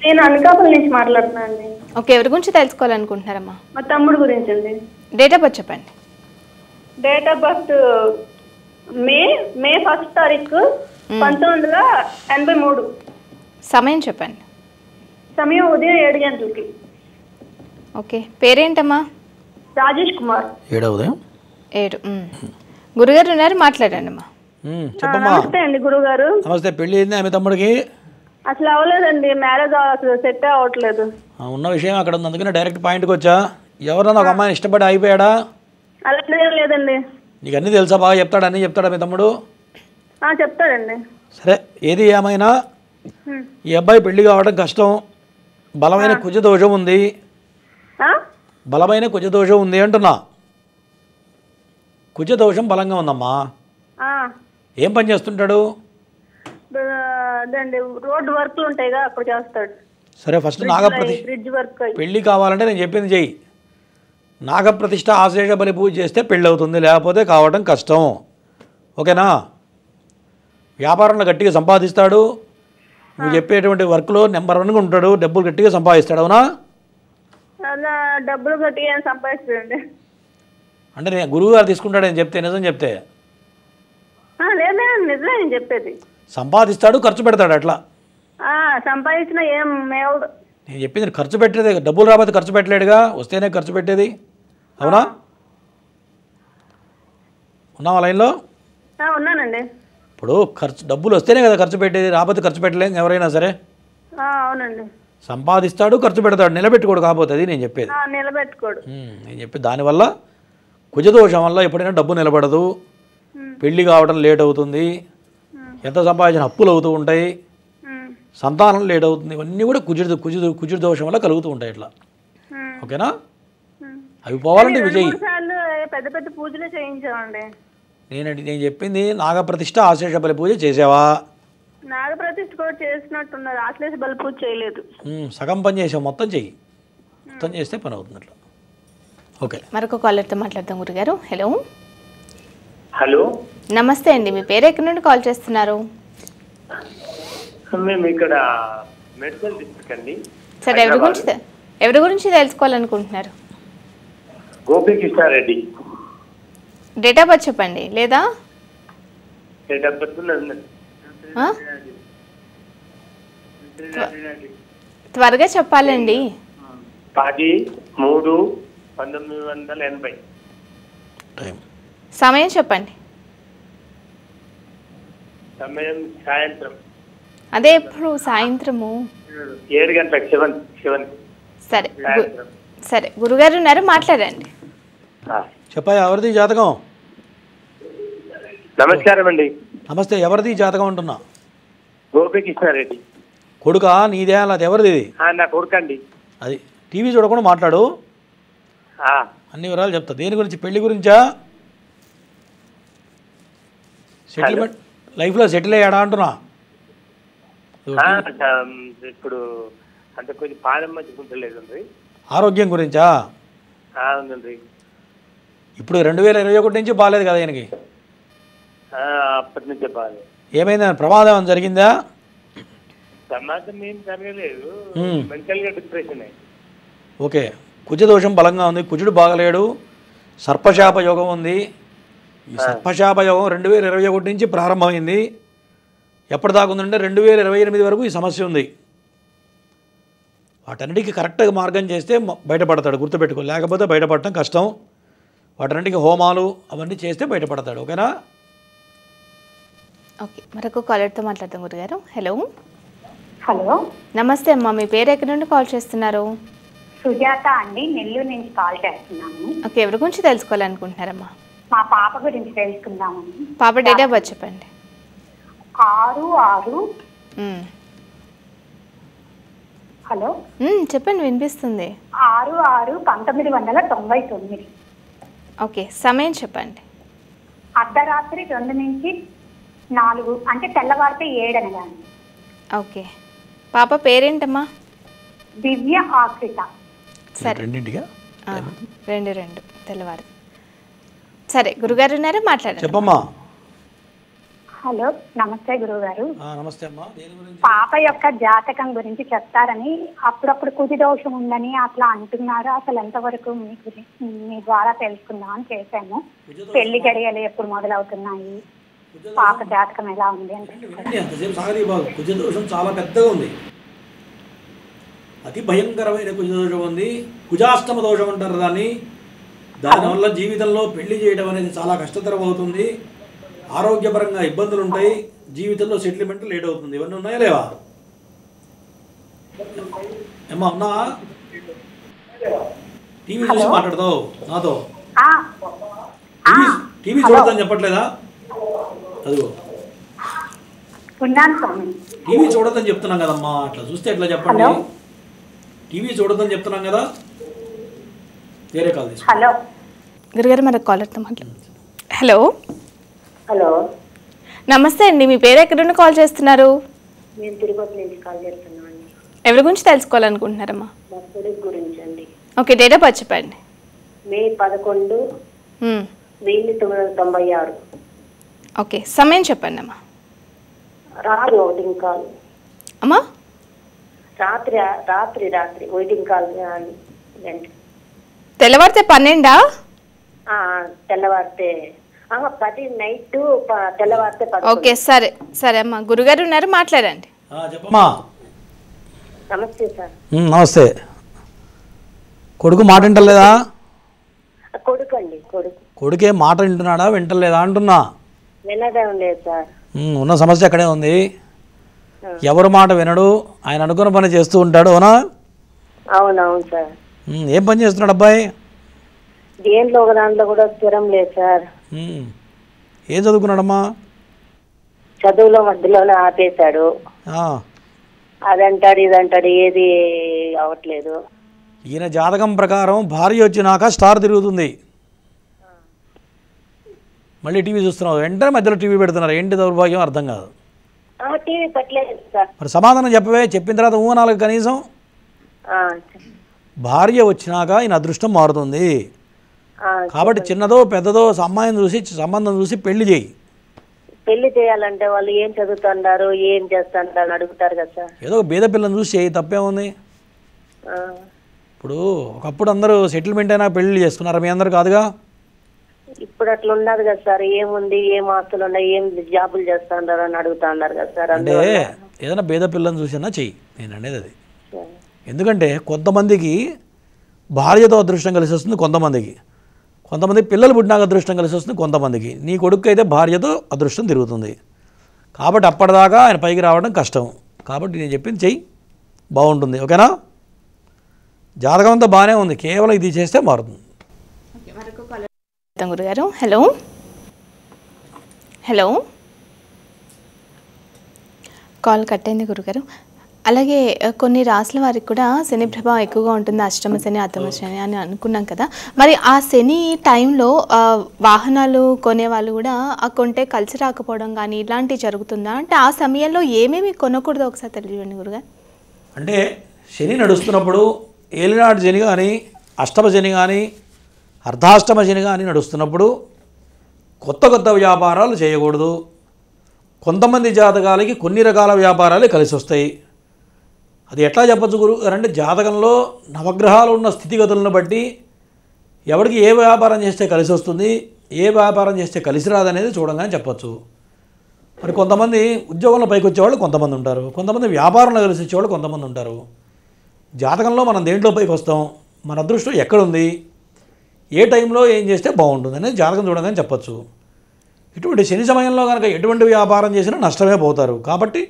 నేను అనకాపల్లి నుంచి మాట్లాడుతున్నాను అండి. ఓకే, ఎవరి గురించి తెలుసుకోవాలనుకుంటున్నారమ్మా? మా తమ్ముడు గురించి అండి. డేట్ ఆఫ్ బర్త్ చెప్పండి. డేట్ ఆఫ్ బర్త్ మే 1వ తారీఖు 1983. సమయం చెప్పండి. సమయం ఉదయం 7 గంటలకి. ఓకే, పేరేంటమ్మా? రాజేష్ కుమార్. 7 ఉదయం 7. గురుగారు ఉన్నారు, మాట్లాడండి అమ్మా. చెప్పమ్మా. నమస్తే అండి గురుగారు. నమస్తే. పెళ్ళి అయింది ఆమె తమ్ముడికి? అసలు అవ్వలేదండి, మ్యారేజ్ అసలు సెట్ అవ్వట్లేదు. ఉన్న విషయం అక్కడ ఉంది, అందుకనే డైరెక్ట్ పాయింట్కి వచ్చా. ఎవరన్నా ఒక అమ్మాయిని ఇష్టపడి అయిపోయాడా? అలాంటిదేం లేదండి. నీకు అన్నీ తెలుసా? బాగా చెప్తాడు, అన్నీ చెప్తాడా మీ తమ్ముడు? చెప్తాడండి. సరే, ఏది ఏమైనా ఈ అబ్బాయి పెళ్లి కావడం కష్టం. బలమైన కుజదోషం ఉంది, బలమైన కుజదోషం ఉంది అంటున్నా. కుజదోషం బలంగా ఉందమ్మా. ఏం పని చేస్తుంటాడు? అదే అండి రోడ్ వర్క్లు ఉంటాయిగా అప్పుడు చేస్తాడు. సరే ఫస్ట్ బ్రిడ్జ్ వర్క్ పెళ్ళి కావాలంటే నేను చెప్పింది చెయ్యి. నాగప్రతిష్ఠ ఆశేష బలి పూజ చేస్తే పెళ్ళి అవుతుంది, లేకపోతే కావడం కష్టం. ఓకేనా? వ్యాపారంలో గట్టిగా సంపాదిస్తాడు, నువ్వు చెప్పేటువంటి వర్క్లో నెంబర్ 1గా ఉంటాడు, డబ్బులు గట్టిగా సంపాదిస్తాడు. అవునా? అలా డబ్బులు గట్టిగా ఏం సంపాదిస్తాడండి. అంటే నేను గురువు గారు తీసుకుంటాడని చెప్తే నిజం చెప్తే లేదు నిజమే నేను చెప్పేది. సంపాదిస్తాడు, ఖర్చు పెడతాడు. అట్లా సంపాదించిన ఏం మేవుడు. నేను చెప్పింది ఖర్చు పెట్టేది, డబ్బులు రాబోతే ఖర్చు పెట్టలేడుగా, వస్తేనే ఖర్చు పెట్టేది. అవునా? ఉన్నావా లైన్లో? ఉన్నానండి. ఇప్పుడు డబ్బులు వస్తేనే కదా ఖర్చు పెట్టేది, రాబోతే ఖర్చు పెట్టలేదు ఎవరైనా సరే. అవునండి. సంపాదిస్తాడు, ఖర్చు పెడతాడు, నిలబెట్టుకోడు. కాకపోతే అది నేను చెప్పేది. నిలబెట్టుకోడు. నేను చెప్పేది దానివల్ల కుజదోషం వల్ల ఎప్పుడైనా డబ్బు నిలబడదు, పెళ్లి కావడం లేట్ అవుతుంది, ఎంత సంపాదించిన అప్పులు అవుతూ ఉంటాయి, సంతానం లేట్ అవుతుంది. ఇవన్నీ కూడా కుజుడు దోషం వల్ల కలుగుతూ ఉంటాయి. ఇట్లా ఓకేనా? అవి పోవాలంటే విజయ్ పెద్ద పెద్ద పూజలే చేయించామండి. నేను చెప్పింది నాగప్రతిష్ఠ ఆశ్లేష బలి పూజ చేసావా? నాగప్రతిష్ఠ కూడా చేసినట్టున్నారు, ఆశ్లేష బలి పూజ చేయలేదు. సగం పని చేసావు, మొత్తం చెయ్యి. మొత్తం చేస్తే పని అవుతుంది. అట్లా ఓకే. మరొక కాలర్తో మాట్లాడదాం గురుగారు. హలో. హలో నమస్తే అండి, మీ పేరు ఎక్కడి నుండి కాల్ చేస్తున్నారు? మేము ఇక్కడ మెడికల్ డిస్ట్రిక్ట్ అండి. సరే, ఎవరి గురించి తెలుసుకోవాలనుకుంటున్నారు? గోపికృష్ణారెడ్డి. డేట్ ఆఫ్ బర్త్ చెప్పండి. లేదా డేట్ ఆఫ్ బర్త్ త్వరగా చెప్పాలండి. 10/3/1980. సమయం చెప్పండి. సమయం సాయంత్రం. అదే ఎప్పుడు? సాయంత్రము 7 గంటలకు 7. సరే సరే, గురుగారు ఉన్నారు, మాట్లాడండి. చెప్పాయా ఎవరిది జాతకం? నమస్కారం అండి. నమస్తే. ఎవరిది జాతకం అంటున్నా? గోపికృష్ణారెడ్డి. కొడుకా నీదే? అది ఎవరిది? నా కొడుకండి. అది టీవీ చూడకుండా మాట్లాడు, అన్ని వివరాలు చెప్తా. దేని గురించి? పెళ్లి గురించా? సెటిల్మెంట్ లైఫ్లో సెటిల్ అయ్యాడా అంటున్నా? ఇప్పుడు అంటే కొంచెం పాదం మంచిగుంటలేదండి. ఆరోగ్యం గురించా? అవునండి. ఇప్పుడు 2021 నుంచి బాగాలేదు కదా ఈయనకి? అప్పటి నుంచే బాగాలేదు. ఏమైందా? ప్రమాదం జరిగిందా? ప్రమాదం ఏం జరగలేదు, మెంటల్గా డిప్రెషన్ అయింది. ఓకే. కుజదోషం బలంగా ఉంది, కుజుడు బాగలేడు, సర్పశాప యోగం ఉంది. ఈ సర్పశాప యోగం 2021 నుంచి ప్రారంభమైంది. ఎప్పటిదాకా ఉందంటే 2028 వరకు ఈ సమస్య ఉంది. వాటన్నిటికీ కరెక్ట్గా మార్గం చేస్తే బయటపడతాడు, గుర్తుపెట్టుకో. లేకపోతే బయటపడటం కష్టం. వాటన్నిటికీ హోమాలు అవన్నీ చేస్తే బయటపడతాడు. ఓకేనా? ఓకే. మరొక కాలర్తో మాట్లాడతాం గురుగారు. హలో. హలో నమస్తే అమ్మా, మీ పేరు ఎక్కడి నుండి కాల్ చేస్తున్నారు? సుజాత అండి, నెల్లూరు నుంచి కాల్ చేస్తున్నాను. ఓకే, ఎవరి గురించి తెలుసుకోవాలనుకుంటున్నారమ్మా? మా పాప గురించి తెలుసుకుందామని. పాప డేట్ ఆఫ్ బర్త్ చెప్పండి. 6/6. హలో చెప్పండి, వినిపిస్తుంది. 6/6/1999. ఓకే, సమయం చెప్పండి. అర్ధరాత్రి 2 నుంచి 4, అంటే తెల్లవారితే 7 అనగాని. ఓకే. పాప పేరేంటమ్మా? దివ్య ఆకృత. సరే, 2 తెల్లవారు. సరే, గురుగారు ఉన్నారు, మాట్లాడండి. చెప్పమ్మా. హలో, నమస్తే గురువుగారు. నమస్తే అమ్మా. పాప యొక్క జాతకం గురించి చెప్తారని, అప్పుడప్పుడు కుజి దోషం ఉందని అట్లా అంటున్నారు. అసలు ఎంతవరకు మీ ద్వారా తెలుసుకుందామని చేశాము. పెళ్లి గడియలు ఎప్పుడు మొదలవుతున్నాయి, పాప జాతకం ఎలా ఉంది అని. కుజదోషం చాలా పెద్దగా ఉంది, అతి భయంకరమైన కుజదోషం ఉంది. కుజాష్టమ దోషం అంటారు దాన్ని. దానివల్ల జీవితంలో పెళ్లి చేయడం అనేది చాలా కష్టతరం అవుతుంది. ఆరోగ్యపరంగా ఇబ్బందులు ఉంటాయి, జీవితంలో సెటిల్మెంట్ లేట్ అవుతుంది. ఇవన్నీ ఉన్నాయా లేవా? ఏమా ఉన్నావా? టీవీ చూసి మాట్లాడతావు నాతో? టీవీ చూడదని చెప్పట్లేదా? అదిగో టీవీ చూడదని చెప్తున్నాం కదమ్మా. అట్లా చూస్తే ఎట్లా చెప్పండి? టీవీ చూడదని చెప్తున్నాం కదా. వేరే కాల్ తీసుకో. హలో గురుగారు, మనకు కాలర్తో మాట్లాడు. హలో. హలో నమస్తే అండి, మీ పేరు ఎక్కడి నుండి కాల్ చేస్తున్నారు? మేము తిరుపతి నుంచి కాల్ చేస్తున్నామండి. ఎవరి గురించి తెలుసుకోవాలనుకుంటున్నారమ్మా? మా కొడుకు గురించి అండి. ఓకే, డేట్ ఆఫ్ బర్త్ చెప్పండి. మే 11, 1996. ఓకే, సమయం చెప్పండి అమ్మా. రాత్రి 1 కాల్ అమ్మా. రాత్రి రాత్రి రాత్రి 1 కాల్ గంట. తెల్లవారితే 12? తెల్లవారితే 10 నైట్, తెల్లవారితే 10. ఓకే, సరే సరే అమ్మా. గురుగారు ఉన్నారు, మాట్లాడండి. చెప్పమ్మా. నమస్తే సార్. నమస్తే. కొడుకు మాట వింటలేదా? కొడుకు అండి. కొడుకే మాట వింటున్నాడా వింటలేదా అంటున్నా? వినడం లేదు సార్. ఉన్న సమస్య అక్కడే ఉంది. ఎవరు మాట వినడు, ఆయన అనుకున్న పని చేస్తూ ఉంటాడు. అవునా? అవునవును సార్. ఏం పని చేస్తున్నాడు అబ్బాయి? దేంట్లో ఒక దాంట్లో కూడా స్థిరం లేదు సార్. ఏం చదువుకున్నాడమ్మా? చదువులో మధ్యలోనే ఆపేశాడు. అదంటాడు ఇదంటాడు, ఏది అవట్లేదు. ఈయన జాతకం ప్రకారం భార్య వచ్చినాక స్టార్ తిరుగుతుంది. మళ్ళీ టీవీ చూస్తున్నావు, వెంటనే మధ్యలో టీవీ పెడుతున్నారు. ఏంటి దౌర్భాగ్యం అర్థం కాదు. టీవీ పెట్టలేదు సార్. మరి సమాధానం చెప్పవే. చెప్పిన తర్వాత ఊహనాలకు కనీసం. భార్య వచ్చినాక ఈయన అదృష్టం మారుతుంది. కాబట్టి చిన్నదో పెద్దదో అమ్మాయిని చూసి సంబంధం చూసి పెళ్లి చేయి. పెళ్లి చేయాలంటే వాళ్ళు ఏం చదువుతున్నారు, ఏం చేస్తున్నారు అడుగుతారు కదా సార్. ఏదో బీద పిల్లని చూసి చేయి, తప్పేముంది. ఇప్పుడు ఒకప్పుడు అందరూ సెటిల్మెంట్ అయినా పెళ్లి చేసుకున్నారు, మీ అందరు కాదుగా. ఇప్పుడు అట్లా ఉండదు కదా సార్. ఏముంది, ఏం ఆస్తులు ఉన్నాయి, ఏం జాబులు చేస్తున్నారు అని అడుగుతా ఉన్నారు కదా సార్. అంటే ఏదైనా బీద పిల్లని చూసినా చెయ్యి, నేను అనేది అది. ఎందుకంటే కొంతమందికి భార్యతో అదృష్టం కలిసి వస్తుంది, కొంతమంది పిల్లలు పుట్టినాక అదృష్టం కలిసి వస్తుంది కొంతమందికి. నీ కొడుకు అయితే భార్యతో అదృష్టం తిరుగుతుంది. కాబట్టి అప్పటిదాకా ఆయన పైకి రావడం కష్టం. కాబట్టి నేను చెప్పింది చెయ్యి, బాగుంటుంది. ఓకేనా? జాతకం అంతా బాగానే ఉంది, కేవలం ఇది చేస్తే మారుతుంది. గురుగారు హలో హలో కాల్ కట్ అయింది గురుగారు. అలాగే కొన్ని రాసుల వారికి కూడా శని ప్రభావం ఎక్కువగా ఉంటుంది, అష్టమ శని అష్టమ శని అని అనుకున్నాం కదా. మరి ఆ శని టైంలో వాహనాలు కొనేవాళ్ళు కూడా ఆ కొంటే కలిసి రాకపోవడం కానీ ఇలాంటివి జరుగుతుందా? అంటే ఆ సమయంలో ఏమేమి కొనకూడదో ఒకసారి తెలియజేయండి గురుగారు. అంటే శని నడుస్తున్నప్పుడు ఏలినాడు శని కానీ అష్టమ శని కానీ అర్ధాష్టమ శని కానీ నడుస్తున్నప్పుడు కొత్త వ్యాపారాలు చేయకూడదు. కొంతమంది జాతకాలకి కొన్ని రకాల వ్యాపారాలు కలిసి వస్తాయి. అది ఎట్లా చెప్పచ్చు గురువు గారు అంటే, జాతకంలో నవగ్రహాలు ఉన్న స్థితిగతులను బట్టి ఎవరికి ఏ వ్యాపారం చేస్తే కలిసి వస్తుంది, ఏ వ్యాపారం చేస్తే కలిసి రాదనేది చూడంగానే చెప్పచ్చు. మరి కొంతమంది ఉద్యోగంలో పైకి వచ్చేవాళ్ళు కొంతమంది ఉంటారు, కొంతమంది వ్యాపారంలో కలిసి వచ్చేవాళ్ళు కొంతమంది ఉంటారు. జాతకంలో మనం దేంట్లో పైకి వస్తాం, మన అదృష్టం ఎక్కడుంది, ఏ టైంలో ఏం చేస్తే బాగుంటుంది అనేది జాతకం చూడగానే చెప్పచ్చు. ఇటువంటి శని సమయంలో కనుక ఎటువంటి వ్యాపారం చేసినా నష్టమే పోతారు. కాబట్టి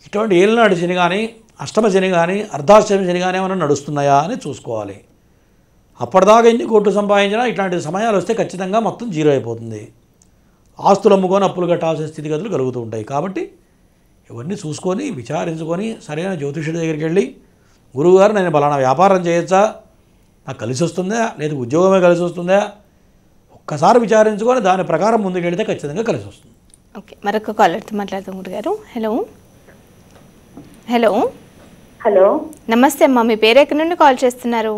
ఇటువంటి ఏలినాడు శని కానీ అష్టమ శని కానీ అర్ధాష్టమ శని కానీ ఏమైనా నడుస్తున్నాయా అని చూసుకోవాలి. అప్పటిదాకా ఎన్ని కోట్లు సంపాదించినా ఇట్లాంటి సమయాలు వస్తే ఖచ్చితంగా మొత్తం జీరో అయిపోతుంది. ఆస్తులు అమ్ముకొని అప్పులు కట్టాల్సిన స్థితిగతులు కలుగుతూ ఉంటాయి. కాబట్టి ఇవన్నీ చూసుకొని విచారించుకొని సరైన జ్యోతిషుడి దగ్గరికి వెళ్ళి, గురువుగారు నేను పలానా వ్యాపారం చేయొచ్చా, నాకు కలిసి వస్తుందా, లేదు ఉద్యోగమే కలిసి వస్తుందా, ఒక్కసారి విచారించుకొని దాని ప్రకారం ముందుకు వెళితే ఖచ్చితంగా కలిసి వస్తుంది. ఓకే, మరొక కాలర్తో మాట్లాడతాం గురుగారు. హలో హలో హలో నమస్తే అమ్మా, మీ పేరు ఎక్కడి నుండి కాల్ చేస్తున్నారు?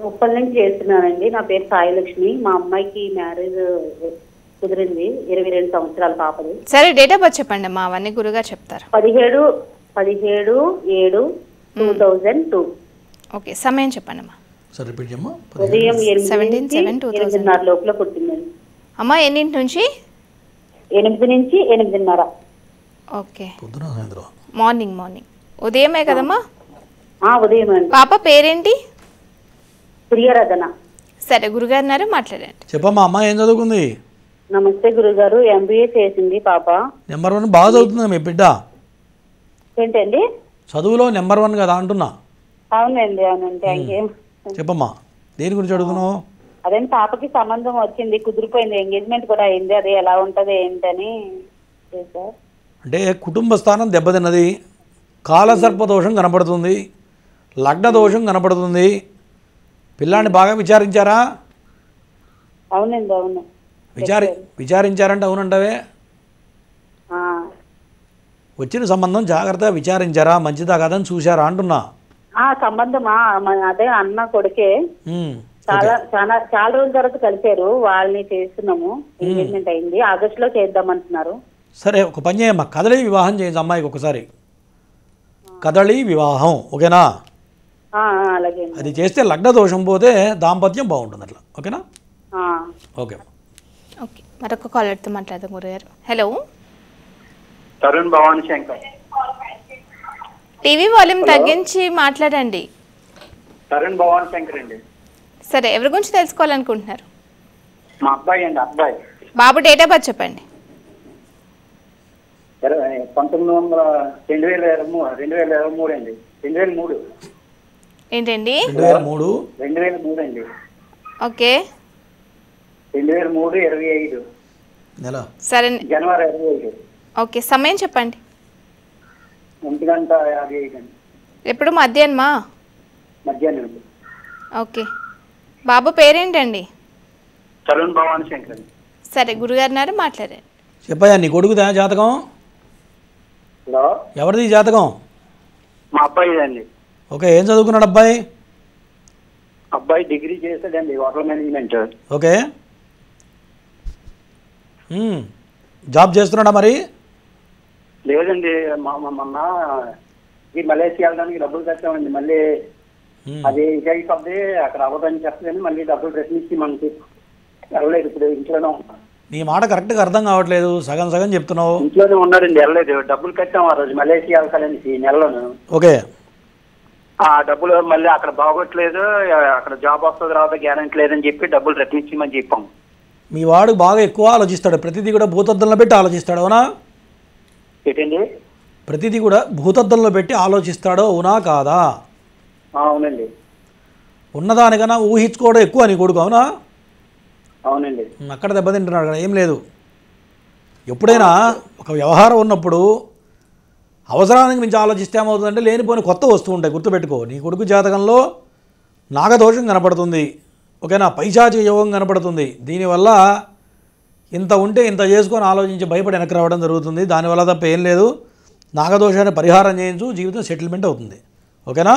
ఉప్పల్ నుంచి చేస్తున్నానండి. నా పేరు సాయిలక్ష్మి. మా అమ్మాయికి మ్యారేజ్ కుదిరింది, 22 సంవత్సరాల పాపది. సరే, డేట్ ఆఫ్ బర్త్ చెప్పండి అమ్మా, అవన్నీ గురుగారు చెప్తారు. 17/7/2002. ఓకే, సమయం చెప్పండి అమ్మా. సరే రిపీట్ చేయమ్మా. ఉదయం 17/7/2000 లోపల పుట్టిందండి. అమ్మా ఎన్నింటి నుంచి? 8 నుంచి 8:30. ఓకే, మార్నింగ్ ఉదయమే కదమ్మా? ఉదయం అండి. పాప పేరేంటి? ప్రియరథన. సరే, గురుగారు మాట్లాడండి. చెప్పమ్మా, అమ్మ ఏం చదువుకుంది? నమస్తే గురుగారు, MBA చేసింది పాప. నెంబర్ 1 బాగా చదువుతుంది మీ బిడ్డ. ఏంటండి? చదువులో నెంబర్ 1 కదా అంటున్నా. అవునండి అవునండి. Thank you. చెప్పమ్మా, దేని గురించి అడుగుతున్నావు? అదే పాపకి సంబంధం వచ్చింది, కుదిరిపోయింది, ఎంగేజ్మెంట్ కూడా అయింది. అది ఎలా ఉంటుంది ఏంటని. అంటే కుటుంబ స్థానం దెబ్బతిన్నది, కాలసర్ప దోషం కనపడుతుంది, లగ్న దోషం కనపడుతుంది. పిల్లాన్ని బాగా విచారించారా? అవునండి అవును. విచారించారంటే అవునంటావే. వచ్చిన సంబంధం జాగ్రత్తగా విచారించారా, మంచిదా కాదని చూసారా అంటున్నా. సంబంధమా అదే అన్న కొడుకే. చాలా రోజుల తర్వాత కలిపారు, వాళ్ళని చేస్తున్నాము. ఎంగేజ్మెంట్ అయింది, ఆగస్టులో చేద్దామంటున్నారు. సరే, ఒక పని చేయమ్మా, కదలి వివాహం చేయండి అమ్మాయికి ఒకసారి. కదలి వివాహం, ఓకేనా? అలాగే. అది చేస్తే లగ్న దోషం పోతే దాంపత్యం బాగుంటుంది అట్లా, ఓకేనా? Okay okay. మరొక కాలర్తో మాట్లాడదాం గురుగారు. Hello, Tarun Bhavani Shankar. TV volume తగ్గించి మాట్లాడండి. తరుణ్ భవాని శంకర్ అండి. సరే, ఎవరి గురించి తెలుసుకోవాలనుకుంటున్నారు? మా అబ్బాయి అండి. అబ్బాయి బాబు డేట్ ఆఫ్ బర్త్ చెప్పండి. 2023 అండి. 2003 ఏంటండి? 2003 అండి. ఓకే. 2003 25 నెల. సరే, జనవరి 25. ఓకే. సమయం చెప్పండి. 1:55 అండి. ఎప్పుడు మధ్యాహ్నమా? మధ్యాహ్నం. ఓకే. బాబు పేరేంటండి? తరుణ్ భవాని శంకర్. సరే, గురుగారు మాట్లాడారు. చెప్పయ్యా, నీ కొడుకుదా జాతకం? హలో, ఎవరిది జాతకం? మా అబ్బాయి అండి. ఓకే, ఏం చదువుకున్నాడు అబ్బాయి? అబ్బాయి డిగ్రీ చేశాడండి, హోటల్ మేనేజ్మెంట్. ఓకే. జాబ్ చేస్తున్నాడా మరి? లేదండి, మొన్న ఈ మలేషియా వెళ్ళడానికి డబ్బులు కట్టామండి. మళ్ళీ అది ఇజాయి సబ్ది అక్కడ అవ్వదని చెప్పలేని మళ్ళీ డబ్బులు ప్రశ్నించి మనకి వెళ్ళలేదు. ఇప్పుడు ఇంట్లోనే ఉన్నాం. నీ మాట కరెక్ట్గా అర్థం కావట్లేదు, సగం సగం చెప్తున్నావు. ఇంట్లోనే ఉన్నాడండి, వెళ్ళలేదు. డబ్బులు కట్టాం ఆ రోజు మలేషియా వెళ్ళాలని ఈ నెలలోను. ఓకే. ఆ డబ్బులు మళ్ళీ అక్కడ బాగోట్లేదు, అక్కడ జాబ్ వస్తుంది రావద్దు గ్యారెంటీ లేదని చెప్పి డబ్బులు రట్టించమని చెప్పాం. మీ వాడు బాగా ఎక్కువ ఆలోచిస్తాడు, ప్రతిదీ కూడా భూతద్దంలో పెట్టి ఆలోచిస్తాడు, అవునా? ఏంటండి? ప్రతిదీ కూడా భూతద్దంలో పెట్టి ఆలోచిస్తాడో అవునా కాదా? అవునండి. ఉన్నదానికన్నా ఊహించుకోవడం ఎక్కువ నీ కొడుకు, అవునా? అవునండి. అక్కడ దెబ్బతింటున్నాడు కదా, ఏం లేదు. ఎప్పుడైనా ఒక వ్యవహారం ఉన్నప్పుడు అవసరానికి మించి ఆలోచిస్తే ఏమవుతుందంటే లేనిపోని కొత్త వస్తువు ఉంటాయి, గుర్తుపెట్టుకో. నీ కొడుకు జాతకంలో నాగదోషం కనపడుతుంది, ఓకేనా? పైశాచిక యోగం కనపడుతుంది. దీనివల్ల ఇంత ఉంటే ఇంత చేసుకొని ఆలోచించి భయపడి వెనక్కి రావడం జరుగుతుంది. దానివల్ల తప్ప ఏం లేదు. నాగదోషాన్ని పరిహారం చేయించు, జీవితం సెటిల్మెంట్ అవుతుంది, ఓకేనా?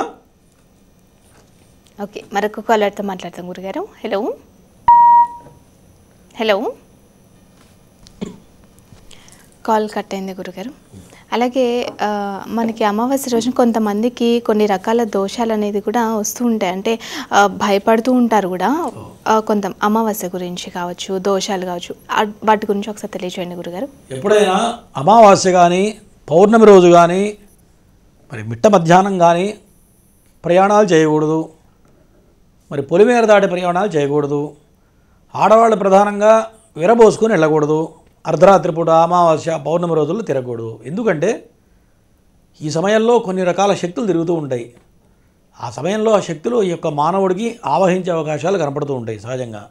ఓకే. మరొక కాలర్తో మాట్లాడతాం గురుగారు. Hello, hello. కాల్ కట్ అయింది గురుగారు. అలాగే మనకి అమావాస్య రోజున కొంతమందికి కొన్ని రకాల దోషాలు అనేది కూడా వస్తూ ఉంటాయి, అంటే భయపడుతూ ఉంటారు కూడా. కొంత అమావాస్య గురించి కావచ్చు, దోషాలు కావచ్చు, వాటి గురించి ఒకసారి తెలియజేయండి గురుగారు. ఎప్పుడైనా అమావాస్య కానీ పౌర్ణమి రోజు కానీ మరి మిట్ట మధ్యాహ్నం కానీ ప్రయాణాలు చేయకూడదు, మరి పొలిమేర దాటి ప్రయాణాలు చేయకూడదు. ఆడవాళ్ళు ప్రధానంగా విరబోసుకొని వెళ్ళకూడదు. అర్ధరాత్రి పూట అమావాస్య పౌర్ణమి రోజుల్లో తిరగకూడదు. ఎందుకంటే ఈ సమయంలో కొన్ని రకాల శక్తులు తిరుగుతూ ఉంటాయి. ఆ సమయంలో ఆ శక్తులు ఈ యొక్క మానవుడికి ఆవహించే అవకాశాలు కనపడుతూ ఉంటాయి. సహజంగా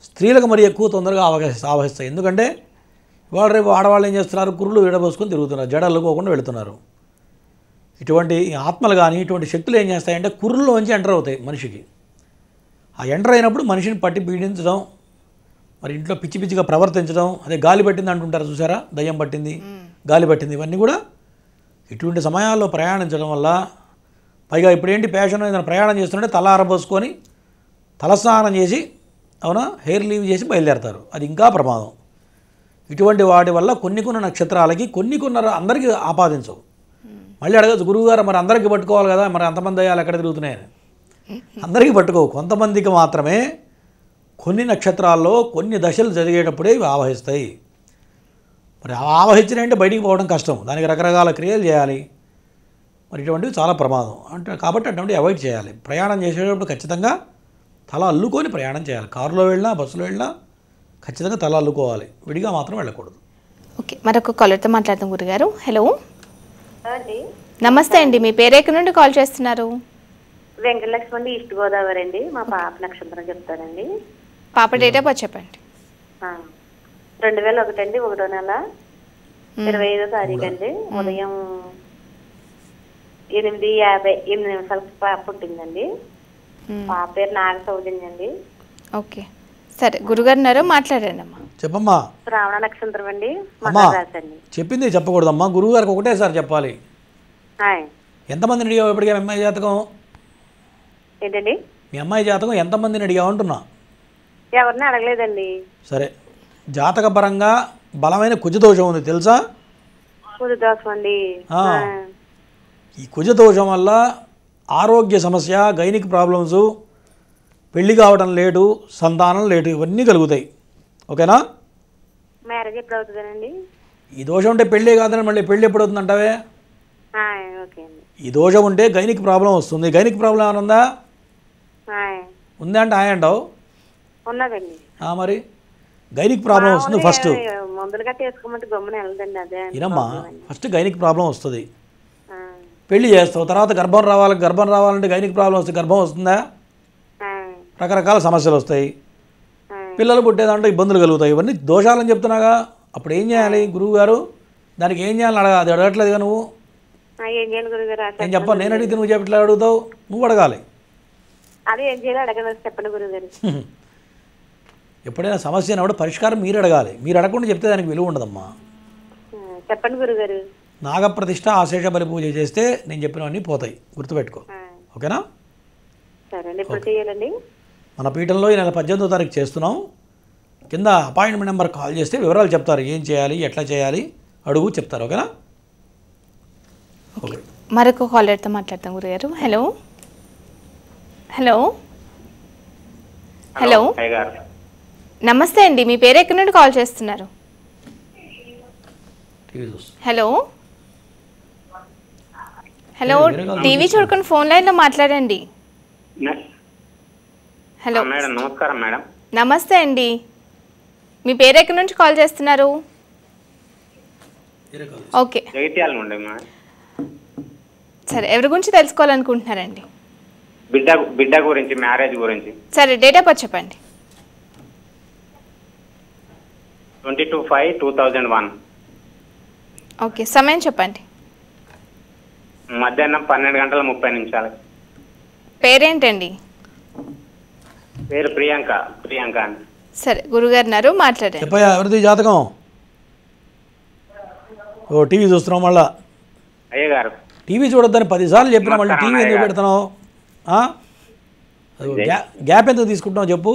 స్త్రీలకు మరి ఎక్కువ తొందరగా ఆవహిస్తాయి. ఎందుకంటే ఇవాళ రేపు ఆడవాళ్ళు ఏం చేస్తున్నారు, కుర్రలు విడబోసుకొని తిరుగుతున్నారు, జడల్లుకోకుండా వెళుతున్నారు. ఇటువంటి ఆత్మలు కానీ ఇటువంటి శక్తులు ఏం చేస్తాయంటే కుర్రల్లోంచి ఎంటర్ అవుతాయి మనిషికి. ఆ ఎంటర్ అయినప్పుడు మనిషిని పట్టి పీడించడం, మరి ఇంట్లో పిచ్చి పిచ్చిగా ప్రవర్తించడం, అదే గాలి పట్టింది అంటుంటారు చూసారా, దయ్యం పట్టింది, గాలి పట్టింది, ఇవన్నీ కూడా ఇటువంటి సమయాల్లో ప్రయాణించడం వల్ల. పైగా ఇప్పుడేంటి ఫ్యాషన్, ఏదైనా ప్రయాణం చేస్తుంటే తల ఆరబోసుకొని తలస్నానం చేసి, అవునా, హెయిర్ లీవ్ చేసి బయలుదేరతారు. అది ఇంకా ప్రమాదం. ఇటువంటి వాటి వల్ల కొన్ని నక్షత్రాలకి కొన్ని అందరికీ ఆపాదించవు. మళ్ళీ అడగచ్చు, గురువుగారు మరి అందరికీ పట్టుకోవాలి కదా, మరి అంతమంది దయ్యాలు ఎక్కడ తిరుగుతున్నాయని. అందరికీ పట్టుకోవు, కొంతమందికి మాత్రమే కొన్ని నక్షత్రాల్లో కొన్ని దశలు జరిగేటప్పుడే ఇవి ఆవహిస్తాయి. మరి ఆవహించినంటే బయటికి పోవడం కష్టం, దానికి రకరకాల క్రియలు చేయాలి. మరి ఇటువంటివి చాలా ప్రమాదం అంటే, కాబట్టి అటువంటి అవాయిడ్ చేయాలి. ప్రయాణం చేసేటప్పుడు ఖచ్చితంగా తల అల్లుకొని ప్రయాణం చేయాలి. కారులో వెళ్ళినా బస్సులో వెళ్ళినా ఖచ్చితంగా తల అల్లుకోవాలి, విడిగా మాత్రం వెళ్ళకూడదు. ఓకే. మరొక కాలర్తో మాట్లాడతాం గురుగారు. హలో, నమస్తే అండి. మీ పేరు ఎక్కడి నుండి కాల్ చేస్తున్నారు? వెంకటలక్ష్మి, ఈస్ట్ గోదావరి అండి. మా పాప నక్షత్రం చెప్తానండి. పాప డేట్ ఆఫ్ బర్త్ చెప్పండి. 2001 అండి, 1వ నెల 25వ తారీఖు అండి. ఉదయం 8:58 పాప పుట్టిందండి. పాప పేరు నాగ సౌజన్య అండి. ఓకే, సరే గురుగారు మాట్లాడండి అమ్మా. చెప్పమ్మా. శ్రావణ నక్షత్రం అండి. అమ్మా చెప్పింది చెప్పకూడదమ్మా, గురువు గారికి ఒకటేసారి చెప్పాలి. ఎంతమందిని అడిగావు ఇప్పటికే మీ అమ్మాయి జాతకం? ఏంటండి? మీ అమ్మాయి జాతకం ఎంతమందిని అడిగావు అంటున్నా. ఎవరిని అడగలేదండి. సరే, జాతకపరంగా బలమైన కుజదోషం ఉంది తెలుసా? కుజదోషం అండి. ఈ కుజదోషం వల్ల ఆరోగ్య సమస్య, గైనిక్ ప్రాబ్లమ్స్, పెళ్లి కావడం లేటు, సంతానం లేటు, ఇవన్నీ కలుగుతాయి. ఓకేనా? మ్యారేజ్ ఎప్పుడు అవుతుందండి? ఈ దోషం ఉంటే పెళ్ళే కాదని మళ్ళీ పెళ్ళి ఎప్పుడు అవుతుందంటావే? ఓకే అండి. ఈ దోషం ఉంటే గైనిక్ ప్రాబ్లం వస్తుంది. గైనిక్ ప్రాబ్లం ఏమైనా ఉందా? ఉందా అంటే అంటావు. ఉన్నదండి. మరి గైనిక్ ప్రాబ్లం వస్తుంది ఫస్ట్. మందులుగా తీసుకోమంటే గమ్మున వెళ్ళదండి. అదే ఇనమ్మా, ఫస్ట్ గైనిక్ ప్రాబ్లం వస్తుంది, పెళ్లి చేస్తావు, తర్వాత గర్భం రావాలంటే గైనిక్ ప్రాబ్లం వస్తే గర్భం వస్తుందా? రకరకాల సమస్యలు వస్తాయి, పిల్లలు పుట్టేదాంట్లో ఇబ్బందులు కలుగుతాయి. ఇవన్నీ దోషాలని చెప్తున్నాగా. అప్పుడు ఏం చేయాలి గురువు గారు? దానికి ఏం చేయాలని అది అడగట్లేదుగా నువ్వు. నేను చెప్పాను, నేను అడిగితే నువ్వు చెప్పట్లా అడుగుతావు, నువ్వు అడగాలి. చెప్పండి గురుగారు. ఎప్పుడైనా సమస్య అయినప్పుడు పరిష్కారం మీరు అడగాలి. మీరు అడగకుండా చెప్తే దానికి విలువ ఉండదమ్మా. చెప్పండి గురుగారు. నాగప్రతిష్ఠ, ఆశేష బలి పూజ చేస్తే నేను చెప్పినవన్నీ పోతాయి, గుర్తుపెట్టుకో. ఓకేనా? మన పీఠంలో ఈ నెల 18వ తారీఖు చేస్తున్నాం. కింద అపాయింట్మెంట్ నెంబర్ కాల్ చేస్తే వివరాలు చెప్తారు, ఏం చేయాలి, ఎట్లా చేయాలి, అడుగు చెప్తారు. ఓకేనా? ఓకే, మరొక కాలర్తో మాట్లాడతాం గురుగారు. హలో హలో హలో, నమస్తే అండి. మీ పేరు ఎక్కడి నుండి కాల్ చేస్తున్నారు? హలో హలో, టీవీ చూడకుండా ఫోన్ లైన్లో మాట్లాడండి. హలో మేడం, నమస్కారం మేడం. నమస్తే అండి. మీ పేరు ఎక్కడి నుంచి కాల్ చేస్తున్నారు? ఓకే, జగిత్యాల నుండి. సరే, ఎవరి గురించి తెలుసుకోవాలనుకుంటున్నారండి? బిడ్డ గురించి, మ్యారేజ్ గురించి. సరే, డేట్ ఆఫ్ బర్త్ చెప్పండి. 22/5/2001. ఓకే, సమయం చెప్పండి. మధ్యాహ్నం 12:30. పేరేంటండి? పేరు ప్రియాంక అని. సరే, గురుగారు మాట్లాడండి. చెప్పయ్యా, ఎవరిది జాతకం? ఓ, టీవీ చూస్తున్నావు మళ్ళా? అయ్యగారు, టీవీ చూడొద్దని 10 సార్లు చెప్పినా మళ్ళీ టీవీ ఎందుకు పెడతావు? గ్యాప్ ఎందుకు తీసుకుంటున్నావు చెప్పు.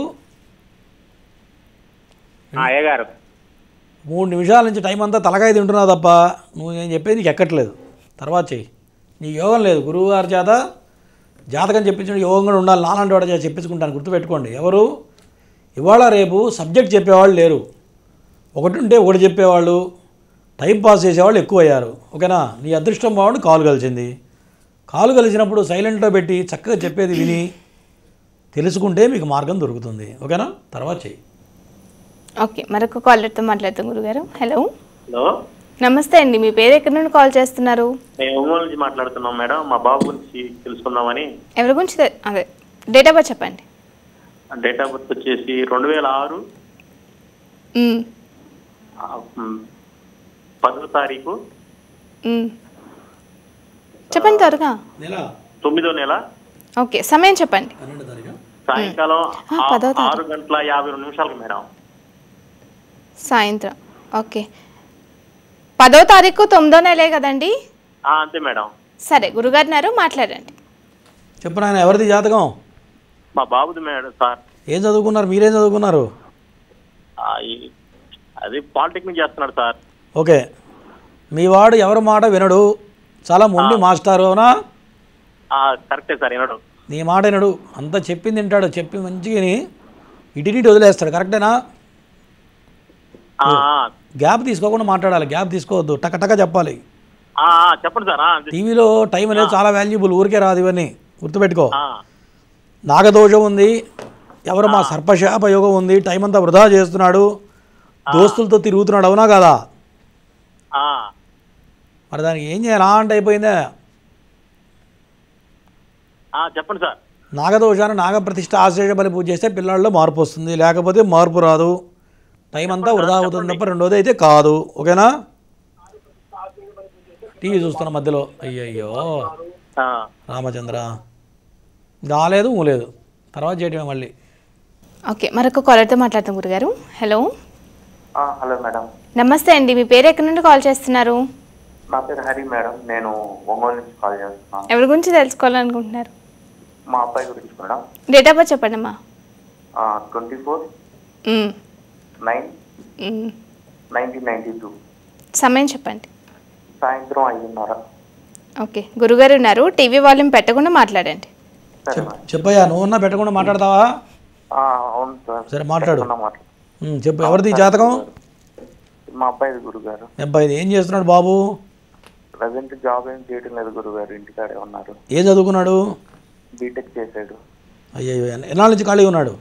అయ్యగారు, 3 నిమిషాల నుంచి టైం అంతా తలకాయ తింటున్నావు తప్ప నువ్వు నేను చెప్పేది నీకు ఎక్కట్లేదు. తర్వాత చెయ్యి, నీకు యోగం లేదు. గురువు గారి చేత జాతకం చెప్పించిన యోగం కూడా ఉండాలి. నాలాంటి వాడు చేత చెప్పించుకుంటాను, గుర్తుపెట్టుకోండి. ఎవరు ఇవాళ రేపు సబ్జెక్ట్ చెప్పేవాళ్ళు లేరు. ఒకటి ఉంటే ఒకటి చెప్పేవాళ్ళు, టైం పాస్ చేసేవాళ్ళు ఎక్కువ అయ్యారు. ఓకేనా? నీ అదృష్టం బాగుండి కాలు కలిసింది. కాలు కలిసినప్పుడు సైలెంట్లో పెట్టి చక్కగా చెప్పేది విని తెలుసుకుంటే మీకు మార్గం దొరుకుతుంది. ఓకేనా? తర్వాత చెయ్యి. ఓకే, మరొక కాలర్తో మాట్లాడతాం గురుగారు. హలో హలో, నమస్తే అండి. మీ పేరు ఎక్కడి నుండి కాల్ చేస్తున్నారు? నేను ఒంగోలు నుంచి మాట్లాడుతున్నాం మేడం. మా బాబు గురించి తెలుసుకుందామని. ఎవరి గురించి? అదే, డేట్ ఆఫ్ బర్త్ చెప్పండి. డేట్ ఆఫ్ బర్త్ వచ్చేసి 2006 10వ తారీఖు. చెప్పండి త్వరగా. 9వ నెల. ఓకే, సమయం చెప్పండి. సాయంకాలం 6:52 మేడం. సాయంత్రం. ఓకే, 10వ తారీఖు 9వ నెలే కదండి? అంతే మేడం. సరే, గురుగారు మాట్లాడండి. చెప్పు నాయన, ఎవరిది జాతకం? మా బాబుది మేడం. సార్, ఏం చదువుకున్నారు? మీరేం చదువుకున్నారు? అది పాలిటెక్నిక్ చేస్తున్నాడు సార్. ఓకే, మీ వాడు ఎవరి మాట వినడు, చాలా మొండి మాస్టారు. అవునా? కరెక్టే సార్, వినడు. నీ మాట వినడు, అంతా చెప్పింది తింటాడు, చెప్పి మంచిగా ఇటు వదిలేస్తాడు. కరెక్టేనా? గ్యాప్ తీసుకోకుండా మాట్లాడాలి, గ్యాప్ తీసుకోవద్దు, టక చెప్పాలి. చెప్పండి సార్. టీవీలో టైం అనేది చాలా వాల్యుబుల్, ఊరికే రాదు. ఇవన్నీ గుర్తుపెట్టుకో. నాగదోషం ఉంది, ఎవరు మా సర్పశాప యోగం ఉంది, టైం అంతా వృధా చేస్తున్నాడు, దోస్తులతో తిరుగుతున్నాడు. అవునా కదా? మరి దానికి ఏం చేయాలి? అంటే అయిపోయిందా? చెప్పండి సార్. నాగదోషాన్ని నాగప్రతిష్ఠ, ఆశేష బలి పూజ చేస్తే పిల్లల్లో మార్పు వస్తుంది, లేకపోతే మార్పు రాదు. టైం అంతా వృధా అవుతుంది తప్ప రెండోది అయితే కాదు. ఓకేనా? టీవీ చూస్తున్న మధ్యలో అయ్యయ్యో రామచంద్ర రాలేదు, మూలేదు, తర్వాత చేయటమే మళ్ళీ. ఓకే, మరొక కాలర్తో మాట్లాడతాం గురుగారు. Hello hello madam. నమస్తే అండి, మీ పేరు ఎక్కడి నుండి కాల్ చేస్తున్నారు? నా పేరు హరి మేడం. నేను ఒంగోలు నుంచి కాల్ చేస్తున్నాను. ఎవరి గురించి తెలుసుకోవాలనుకుంటున్నారు? మా అబ్బాయి గురించి మేడం. డేట్ ఆఫ్ బర్త్ చెప్పండి అమ్మా. 24/9/1992. సమయం చెప్పండి. సాయంత్రం 5:30. ఓకే, గురుగారు ఉన్నారు, టీవీ వాల్యూమ్ పెట్టకుండా మాట్లాడండి. చెప్పయ్యా, నువ్వున్నా పెట్టకుండా మాట్లాడతావా? అవును సార్. సరే మాట్లాడు. చెప్పు, ఎవరిది జాతకం? మా అబ్బాయిది గురుగారు. అబ్బాయిది ఏం చేస్తున్నాడు బాబు? ప్రజెంట్ జాబ్ ఏం చేయడం లేదు గురుగారు, ఇంటికాడే ఉన్నారు. ఏం చదువుకున్నాడు? బీటెక్ చేశాడు. అయ్యో, ఎన్నాళ్ళ నుంచి ఖాళీగా ఉన్నాడు?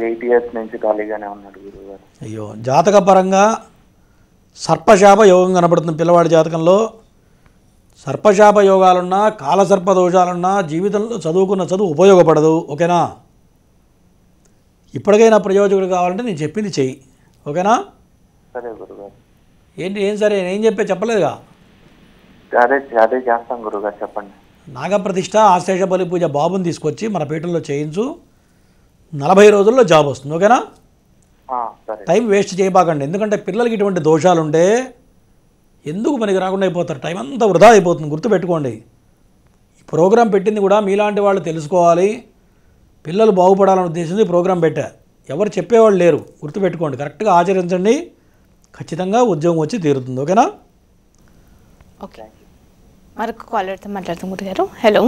8 years నుంచి ఖాళీగానే ఉన్నాడు గురుగారు. అయ్యో, జాతక పరంగా సర్పశాప యోగం కనబడుతుంది పిల్లవాడి జాతకంలో. సర్పశాప యోగాలున్నా, కాలసర్ప దోషాలున్నా జీవితంలో చదువుకున్న చదువు ఉపయోగపడదు. ఓకేనా? ఇప్పటికైనా ప్రయోజకుడు కావాలంటే నేను చెప్పింది చెయ్యి. ఓకేనా? సరే గురుగారు. ఏంటి ఏం సరే ఏం చెప్పలేదుగా? అదే చేస్తాం గురుగారు, చెప్పండి. నాగప్రతిష్ఠ ఆశ్లేష బలి పూజ బాబుని తీసుకొచ్చి మన పీఠంలో చేయించు. 40 రోజుల్లో జాబ్ వస్తుంది. ఓకేనా? టైం వేస్ట్ చేయబాకండి, ఎందుకంటే పిల్లలకి ఇటువంటి దోషాలు ఉంటే ఎందుకు మనకి రాకుండా అయిపోతారు, టైం అంతా వృధా అయిపోతుంది. గుర్తుపెట్టుకోండి, ఈ ప్రోగ్రాం పెట్టింది కూడా మీలాంటి వాళ్ళు తెలుసుకోవాలి, పిల్లలు బాగుపడాలనే ఉద్దేశంతో ఈ ప్రోగ్రాం పెట్టా. ఎవరు చెప్పేవాళ్ళు లేరు, గుర్తుపెట్టుకోండి. కరెక్ట్గా ఆచరించండి, ఖచ్చితంగా ఉద్యోగం వచ్చి తీరుతుంది. ఓకేనా? ఓకే, మరొక కాలర్తో మాట్లాడుతాం గురుగారు. హలో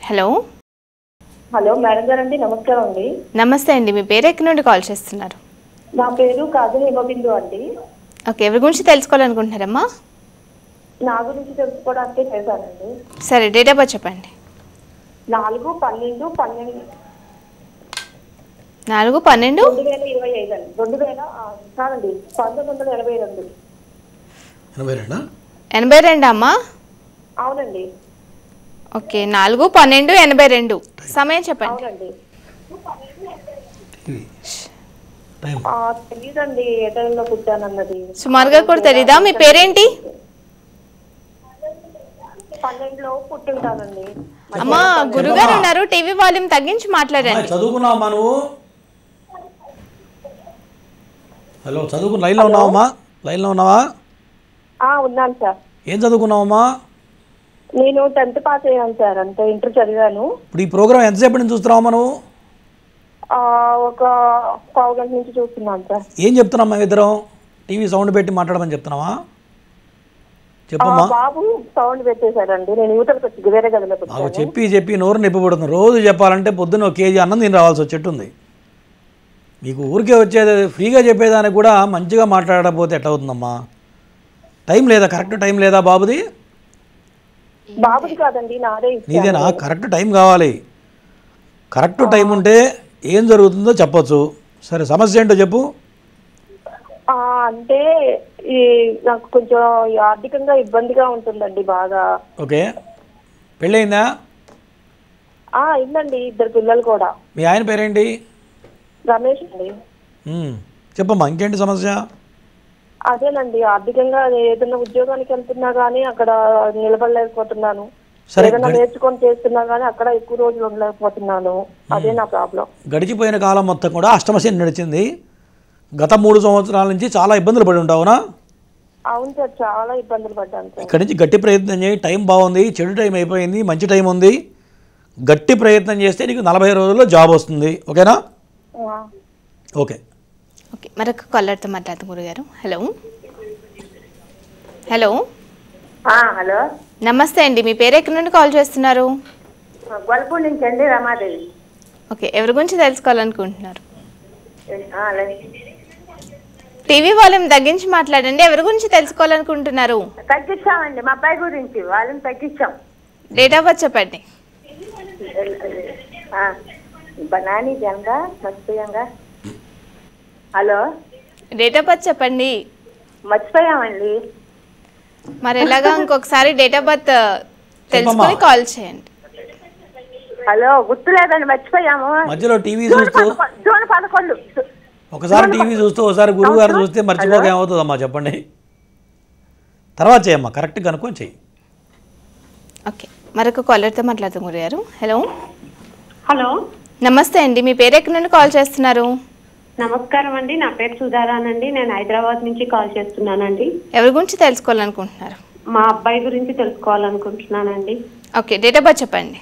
హలో హలో మేడం గారు అండి, నమస్కారం అండి. నమస్తే అండి, మీ పేరు ఎక్కడి నుండి కాల్ చేస్తున్నారు? నా పేరు కాజల్ హిమబిందు అండి. ఓకే, ఎవరి గురించి తెలుసుకోవాలనుకుంటున్నారమ్మా? నా గురించి తెలుసుకోవడానికి చేశానండి. సరే, డేట్ ఆఫ్ బర్త్ చెప్పండి. 4/12/12 4/12 2025 అండి. 1982. 82 అమ్మా? అవునండి. ఓకే, 4/12/82. సమయం చెప్పండి. అవునండి. తెలీదండి ఏ టైంలో పుట్టానన్నది. సుమారుగా కూడా తెలీదా? మీ పేరేంటి? 12లో పుట్టుంటానండి. అమ్మా, గురుగారు ఉన్నారు, టీవీ వాల్యూమ్ తగ్గించి మాట్లాడండి. చదువుకున్నావమ్మా నువ్వు? హలో, చదువుకుని లైన్లో ఉన్నావమ్మా? లైన్లో ఉన్నావా? ఉన్నాను సార్. ఏం చదువుకున్నావమ్మా? నేను 10th పాస్ అయ్యాను సార్, అంతే. ఇంటర్ చదివాను. ఇప్పుడు ఈ ప్రోగ్రామ్ ఎంతసేపు నుంచి చూస్తున్నావమ్మా నువ్వు? ఒక పావు గంట నుంచి చూస్తున్నాను సార్. ఏం చెప్తున్నామ్మా ఇద్దరం? టీవీ సౌండ్ పెట్టి మాట్లాడమని చెప్తున్నావా? చెప్పమ్మా. బాబు సౌండ్ పెట్టేశారండి, నేను యూటర్కి వచ్చి వేరే గదిలో నాకు చెప్పి నోరు నొప్పి పడుతుంది. రోజు చెప్పాలంటే పొద్దున్న 1 kg అన్నం నేను రావాల్సి వచ్చేట్టుంది. మీకు ఊరికే వచ్చేది ఫ్రీగా చెప్పేదానికి కూడా మంచిగా మాట్లాడకపోతే ఎట్లా అవుతుందమ్మా? టైం లేదా? కరెక్ట్ టైం లేదా బాబుది? బాబుది కాదండి, నాదే. నీదేనా? కరెక్ట్ టైం కావాలి. కరెక్ట్ టైం ఉంటే ఏం జరుగుతుందో చెప్పచ్చు. సరే, సమస్య ఏంటో చెప్పు. అంటే నాకు కొంచెం ఆర్థికంగా ఇబ్బందిగా ఉంటుందండి బాగా. ఓకే, పెళ్ళయిందా? అయిందండి, 2 పిల్లలు కూడా. మీ ఆయన పేరేంటి? రమేష్ అండి. చెప్పమ్మా, ఇంకేంటి సమస్య? అదేనండి, ఆర్థికంగా ఏదైనా ఉద్యోగానికి వెళ్తున్నా గానీ అక్కడ నిలబడలేకపోతున్నాను. ఏదైనా నేర్చుకొని చేస్తున్నా గానీ అక్కడ ఎక్కువ రోజులు ఉండలేకపోతున్నాను. అదే నా ప్రాబ్లం. గడిచిపోయిన కాలం మొత్తం కూడా అష్టమశని నడిచింది. గత 3 సంవత్సరాల నుంచి చాలా ఇబ్బందులు పడి ఉంటావునా? అవును సార్, చాలా ఇబ్బందులు పడ్డాను సార్. ఇక్కడి నుంచి గట్టి ప్రయత్నం చేయి. టైం బాగుంది, చెడు టైం అయిపోయింది, మంచి టైం ఉంది. గట్టి ప్రయత్నం చేస్తే నీకు 40 రోజుల్లో జాబ్ వస్తుంది. ఓకేనా? ఓకే. ఓకే, మరొక కాలర్తో మాట్లాడుతాం గురుగారు. హలో హలో హలో, నమస్తే అండి, మీ పేరు ఎక్కడి నుండి కాల్ చేస్తున్నారు? గొల్పూర్ నుంచి అండి, రమాదేవి. ఓకే, ఎవరి గురించి తెలుసుకోవాలనుకుంటున్నారు? టీవీ వాల్యూమ్ తగ్గించి మాట్లాడండి. ఎవరి గురించి తెలుసుకోవాలనుకుంటున్నారు? తగ్గించామండి, మా అబ్బాయి గురించి వాళ్ళని తగ్గించాం. డేట్ ఆఫ్ బర్త్ చెప్పండి. బనానీ జంగా మర్చిపోయాంగా. హలో, డేట్ ఆఫ్ బర్త్ చెప్పండి. మర్చిపోయామండి. మరి ఎలాగా? ఇంకొకసారి డేట్ ఆఫ్ బర్త్ తెలుసుకొని కాల్ చేయండి. హలో, గుర్తులేదండి, మర్చిపోయాము. మధ్యలో టీవీ చూస్తూ జూన్ 11. ఒకసారి టీవీ చూస్తూ ఒకసారి గురువు గారు చూస్తే మర్చిపోక ఏమవుతుందమ్మా చెప్పండి. తర్వాత చేయమ్మా, కరెక్ట్ కనుక్కొని చెయ్యి. ఓకే, మరొక కాలర్తో మాట్లాడుతాం గురుగారు. హలో హలో, నమస్తే అండి, మీ పేరు ఎక్కడి నుండి కాల్ చేస్తున్నారు? నమస్కారం అండి, నా పేరు సుధారానండి. నేను హైదరాబాద్ నుంచి కాల్ చేస్తున్నానండి. ఎవరి గురించి తెలుసుకోవాలనుకుంటున్నారు? మా అబ్బాయి గురించి తెలుసుకోవాలనుకుంటున్నానండి. ఓకే, డేట్ ఆఫ్ బర్త్ చెప్పండి.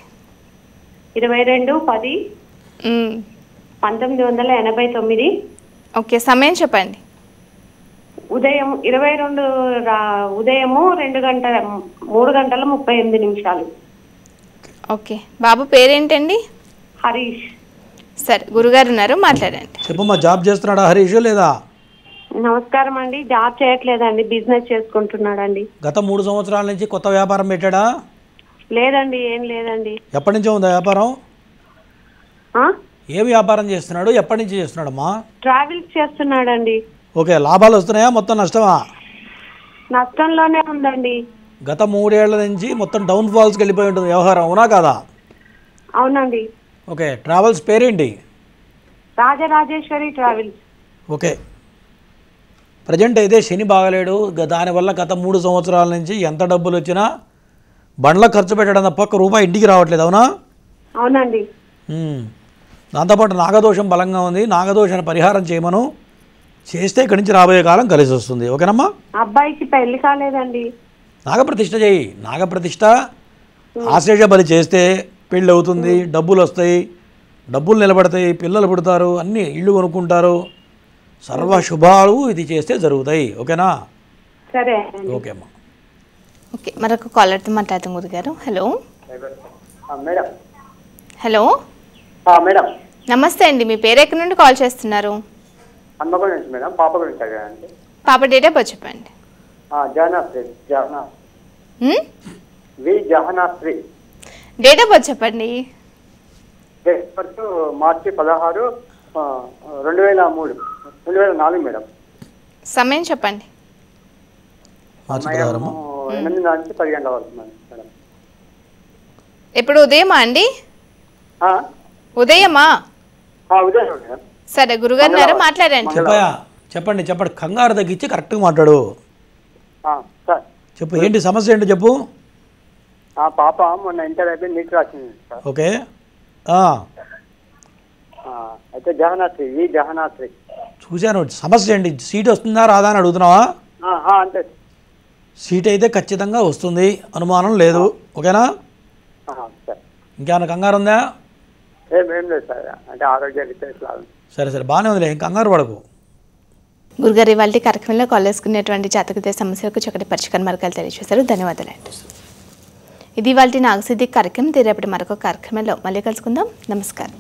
22/10/1989. ఓకే, సమయం చెప్పండి. ఉదయం 22 ఉదయము 3:38. ఓకే, బాబు పేరేంటండి? హరీష్. సరే, గురుగారు ఉన్నారు, మాట్లాడండి. చెప్పమ్మా, జాబ్ చేస్తున్నాడా హరీష్ లేదా? నమస్కారం అండి. జాబ్ చేయట్లేదండి, బిజినెస్ చేసుకుంటున్నాడండి. గత 3 సంవత్సరాల నుంచి కొత్త వ్యాపారం పెట్టాడా? లేదండి, ఏం లేదండి. ఎప్పటి నుంచో ఉందా వ్యాపారం? ఏ వ్యాపారం చేస్తున్నాడు, ఎప్పటి నుంచి చేస్తున్నాడమ్మా? ట్రావెల్స్ చేస్తున్నాడండి. ఓకే, లాభాలు వస్తున్నాయా, మొత్తం నష్టమా? నష్టంలోనే ఉందండి. గత 3 ఏళ్ల నుంచి మొత్తం డౌన్ ఫాల్స్కి వెళ్ళిపోయి ఉంటుంది వ్యవహారం, అవునా కాదా? అవునండి. ఓకే, ట్రావెల్స్ పేరేంటి? రాజరాజేశ్వరి ట్రావెల్స్. ఓకే, ప్రజెంట్ అయితే శని బాగలేడు, దానివల్ల గత 3 సంవత్సరాల నుంచి ఎంత డబ్బులు వచ్చినా బండ్ల ఖర్చు పెట్టడం తప్ప ఒక్క రూపాయి ఇంటికి రావట్లేదు, అవునా? అవునండి. దాంతోపాటు నాగదోషం బలంగా ఉంది, నాగదోషాన్ని పరిహారం చేయమను, చేస్తే ఇక్కడి నుంచి రాబోయే కాలం కలిసి వస్తుంది. ఓకేనమ్మా? అబ్బాయికి పెళ్లి కాలేదండి. నాగప్రతిష్ఠ చేయి. నాగప్రతిష్ఠ ఆశ్లేష బలి చేస్తే పెళ్ళి అవుతుంది, డబ్బులు వస్తాయి, డబ్బులు నిలబడతాయి, పిల్లలు పుడతారు, అన్నీ ఇళ్ళు కొనుక్కుంటారు, సర్వ శుభాలు ఇది చేస్తే జరుగుతాయి. ఓకేనా? సరే. ఓకే అమ్మా. ఓకే, మరొక కాలర్తో మాట్లాడతాం గురుగారు. Hello madam. హలో మేడం, నమస్తే అండి, మీ పేరు ఎక్కడి నుండి కాల్ చేస్తున్నారు? హన్మకొండ నుంచి మేడం. పాప గురించి అడగండి. పాప డేట్ ఆఫ్ బర్త్ చెప్పండి. జహనాశ్రీ. జహనాశ్రీ. డేట్ ఆఫ్ బర్త్ చెప్పండి. Date of birth March 16, 2004 madam. సమయం చెప్పండి. మార్చి 16 8 నుంచి 10 గంటల వరకు మేడం. ఎప్పుడు ఉదయమా అండి? ఉదయమా? ఉదయం మేడం. సరే, గురుగారు మాట్లాడండి. చెప్పండి. కంగారు తగ్గించి కరెక్ట్గా మాట్లాడు. చెప్పు, ఏంటి సమస్య ఏంటో చెప్పు. పాప మొన్న ఇంటర్ అయిపోయి నీట్ రాసింది సార్. ఓకే, అయితే జహనాశ్రీ. చూశాను. సమస్య ఏంటి? సీట్ వస్తుందా రాదా అని అడుగుతున్నావా? అంతే. సీట్ అయితే ఖచ్చితంగా వస్తుంది, అనుమానం లేదు. ఓకేనా? ఇంకేమైనా కంగారు ఉందా? ఏం లేదు సార్, అంటే ఆరోగ్య. సరే, బాగానే ఉందిలే, ఇంక కంగారు పడకు. గురుగారు ఇవాళ కార్యక్రమంలో కాల్ చేసుకునేటువంటి జాతకత సమస్యలకు చక్కటి పరిష్కార మార్గాలు తెలియజేశారు. ధన్యవాదాలండి. ఇది ఇవాళ నాగసిద్ధి కార్యక్రమం. రేపటి మరొక కార్యక్రమంలో మళ్ళీ కలుసుకుందాం. నమస్కారం.